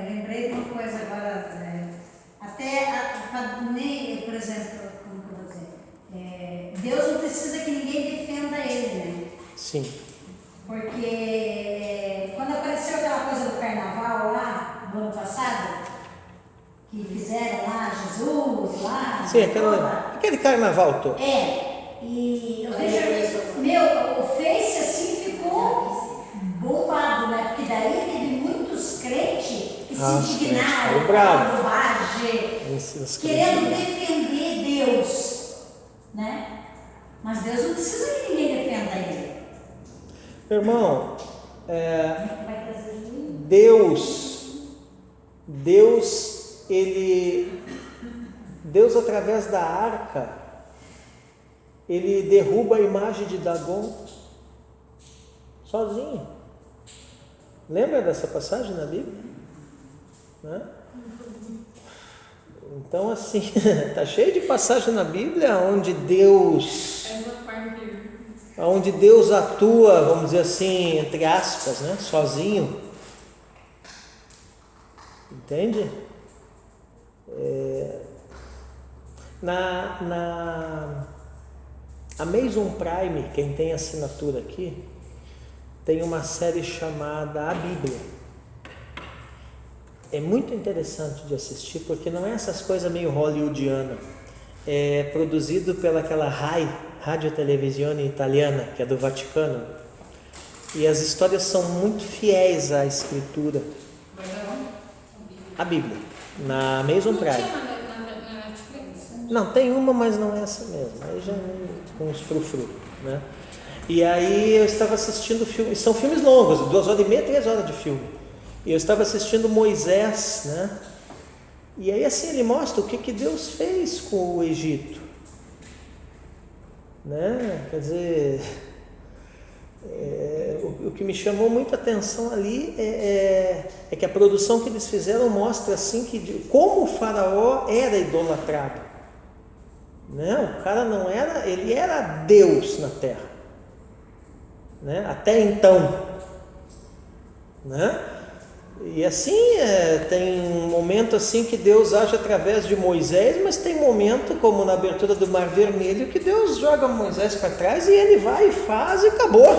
lembrei de uma coisa agora, por exemplo, como que eu vou dizer? Deus não precisa que ninguém defenda ele, né? Sim. Porque quando apareceu aquela coisa do carnaval lá, do ano passado, que fizeram lá, Jesus, lá... Sim, aquele carnaval todo. E eu vejo, o Face assim ficou bombado, né? Porque daí teve muitos crentes que se indignaram, querendo defender Deus, né? Mas Deus não precisa que ninguém defenda ele. Irmão, Deus através da arca, ele derruba a imagem de Dagon sozinho. Lembra dessa passagem na Bíblia? Né? Então assim, está cheio de passagem na Bíblia onde Deus atua, vamos dizer assim, entre aspas, né? Sozinho. Entende? Na Amazon Prime, quem tem assinatura aqui, tem uma série chamada A Bíblia. É muito interessante de assistir, porque não é essas coisas meio hollywoodiana. É produzido pelaquela RAI, Rádio Televisione Italiana, que é do Vaticano. E as histórias são muito fiéis à Escritura. A Bíblia, na Amazon Prime. Não, tem uma, mas não é essa mesmo. Aí já com uns frufru, né? E aí eu estava assistindo filme, são filmes longos, 2h30, 3 horas de filme. E eu estava assistindo Moisés, né? E aí assim ele mostra o que Deus fez com o Egito, né? Quer dizer, o que me chamou muita atenção ali é que a produção que eles fizeram mostra assim como o faraó era idolatrado, né? O cara não era, ele era Deus na terra, né? Até então, né? E assim, tem um momento assim que Deus age através de Moisés, mas tem momento, como na abertura do Mar Vermelho, que Deus joga Moisés para trás e ele vai e faz e acabou.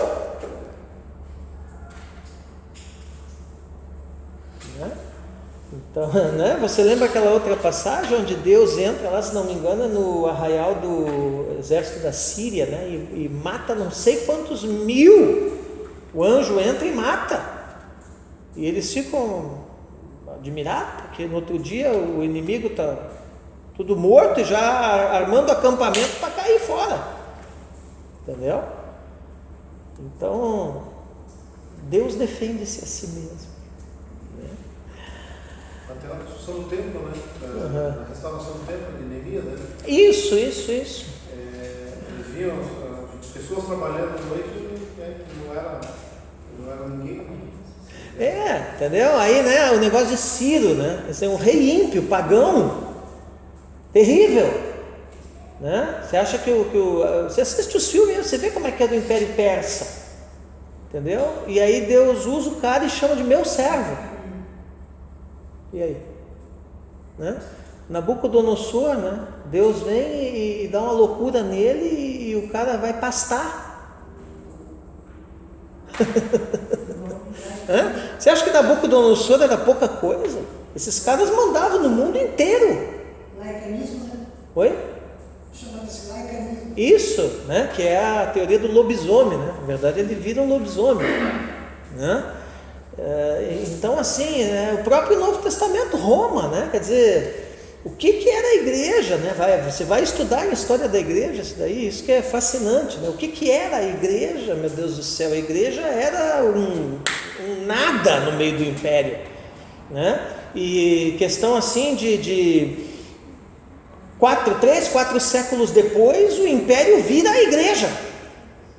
Né? Então, né? Você lembra aquela outra passagem onde Deus entra lá, se não me engano, no arraial do exército da Síria, né? E mata não sei quantos mil. O anjo entra e mata. E eles ficam admirados, porque no outro dia o inimigo está tudo morto e já armando acampamento para cair fora, entendeu? Então, Deus defende-se a si mesmo. Até a construção do templo, né? A restauração do templo de Neemias, né? Isso. Eles viam as pessoas trabalhando à noite, né? Não era ninguém. Entendeu? Aí, né, o negócio de Ciro, né? Esse é um rei ímpio, pagão, terrível, né? Você acha que você assiste os filmes, você vê como é que é do Império Persa, entendeu? E aí Deus usa o cara e chama de meu servo. E aí? Né? Nabucodonosor, né? Deus vem e dá uma loucura nele e o cara vai pastar. Você acha que Nabucodonosor era pouca coisa? Esses caras mandavam no mundo inteiro. Laicanismo, né? Oi? Chama-se laicanismo. Isso, né? Que é a teoria do lobisomem, né? Na verdade ele vira um lobisomem, né? Então assim, o próprio Novo Testamento, Roma, né? Quer dizer, o que era a igreja, né? Você vai estudar a história da igreja, isso que é fascinante, né? O que era a igreja, meu Deus do céu? A igreja era um nada no meio do império, né? E questão assim de 3, 4 séculos depois, o império vira a igreja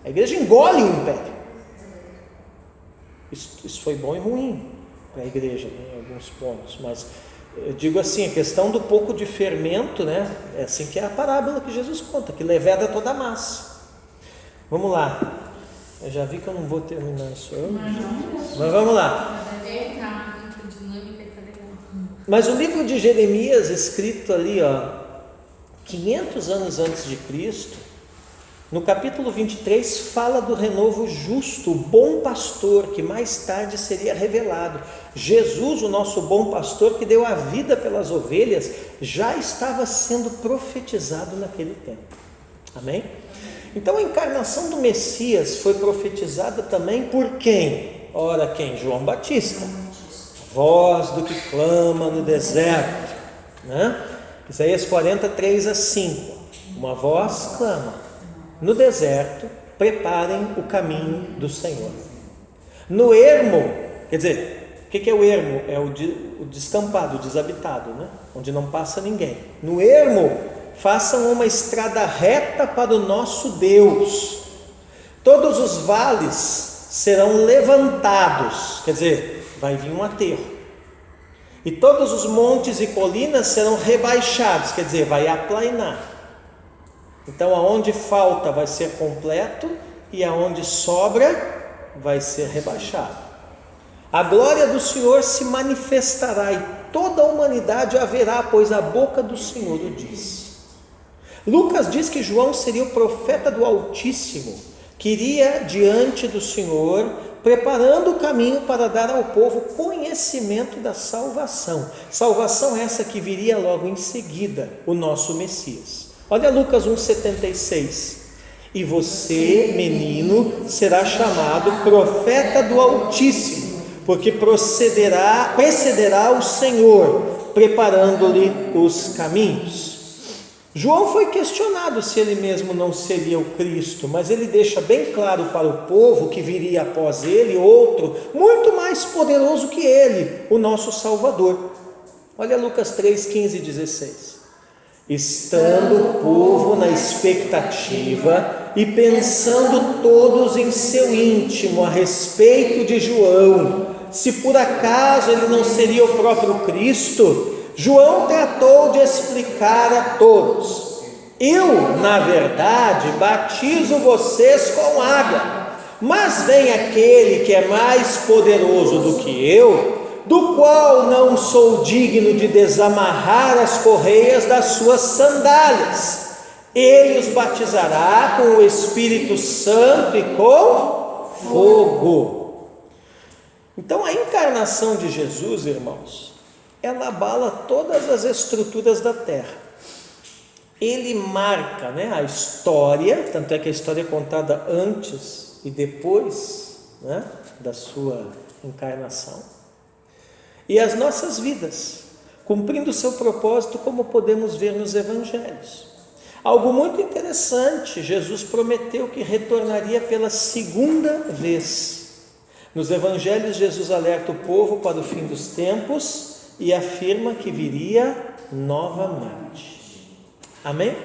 engole o império. Isso foi bom e ruim para a igreja, né, em alguns pontos, mas eu digo assim, a questão do pouco de fermento, né, é assim que é a parábola que Jesus conta, que leveda toda a massa. Vamos lá, eu já vi que eu não vou terminar isso hoje, mas vamos lá. Mas o livro de Jeremias, escrito ali, 500 anos antes de Cristo, no capítulo 23, fala do renovo justo, o bom pastor, que mais tarde seria revelado. Jesus, o nosso bom pastor, que deu a vida pelas ovelhas, já estava sendo profetizado naquele tempo. Amém? Então a encarnação do Messias foi profetizada também por quem? Ora, quem? João Batista. Voz do que clama no deserto, né? Isaías 43 a 5. Uma voz clama no deserto, preparem o caminho do Senhor. No ermo, quer dizer, o que é o ermo? É o descampado, o desabitado, né? Onde não passa ninguém. No ermo, façam uma estrada reta para o nosso Deus. Todos os vales serão levantados, quer dizer, vai vir um aterro. E todos os montes e colinas serão rebaixados, quer dizer, vai aplainar. Então, aonde falta vai ser completo e aonde sobra vai ser rebaixado. A glória do Senhor se manifestará e toda a humanidade a verá, pois a boca do Senhor o disse. Lucas diz que João seria o profeta do Altíssimo, que iria diante do Senhor, preparando o caminho para dar ao povo conhecimento da salvação. Salvação essa que viria logo em seguida, o nosso Messias. Olha Lucas 1,76. E você, menino, será chamado profeta do Altíssimo, porque precederá o Senhor, preparando-lhe os caminhos. João foi questionado se ele mesmo não seria o Cristo, mas ele deixa bem claro para o povo que viria após ele outro, muito mais poderoso que ele, o nosso Salvador. Olha Lucas 3, 15 e 16. Estando o povo na expectativa e pensando todos em seu íntimo a respeito de João, se por acaso ele não seria o próprio Cristo, João tratou de explicar a todos: eu, na verdade, batizo vocês com água, mas vem aquele que é mais poderoso do que eu, do qual não sou digno de desamarrar as correias das suas sandálias. Ele os batizará com o Espírito Santo e com fogo. Então a encarnação de Jesus, irmãos, ela abala todas as estruturas da terra. Ele marca, a história, tanto é que a história é contada antes e depois, da sua encarnação. E as nossas vidas, cumprindo o seu propósito, como podemos ver nos evangelhos. Algo muito interessante, Jesus prometeu que retornaria pela segunda vez. Nos evangelhos, Jesus alerta o povo para o fim dos tempos e afirma que viria novamente. Amém?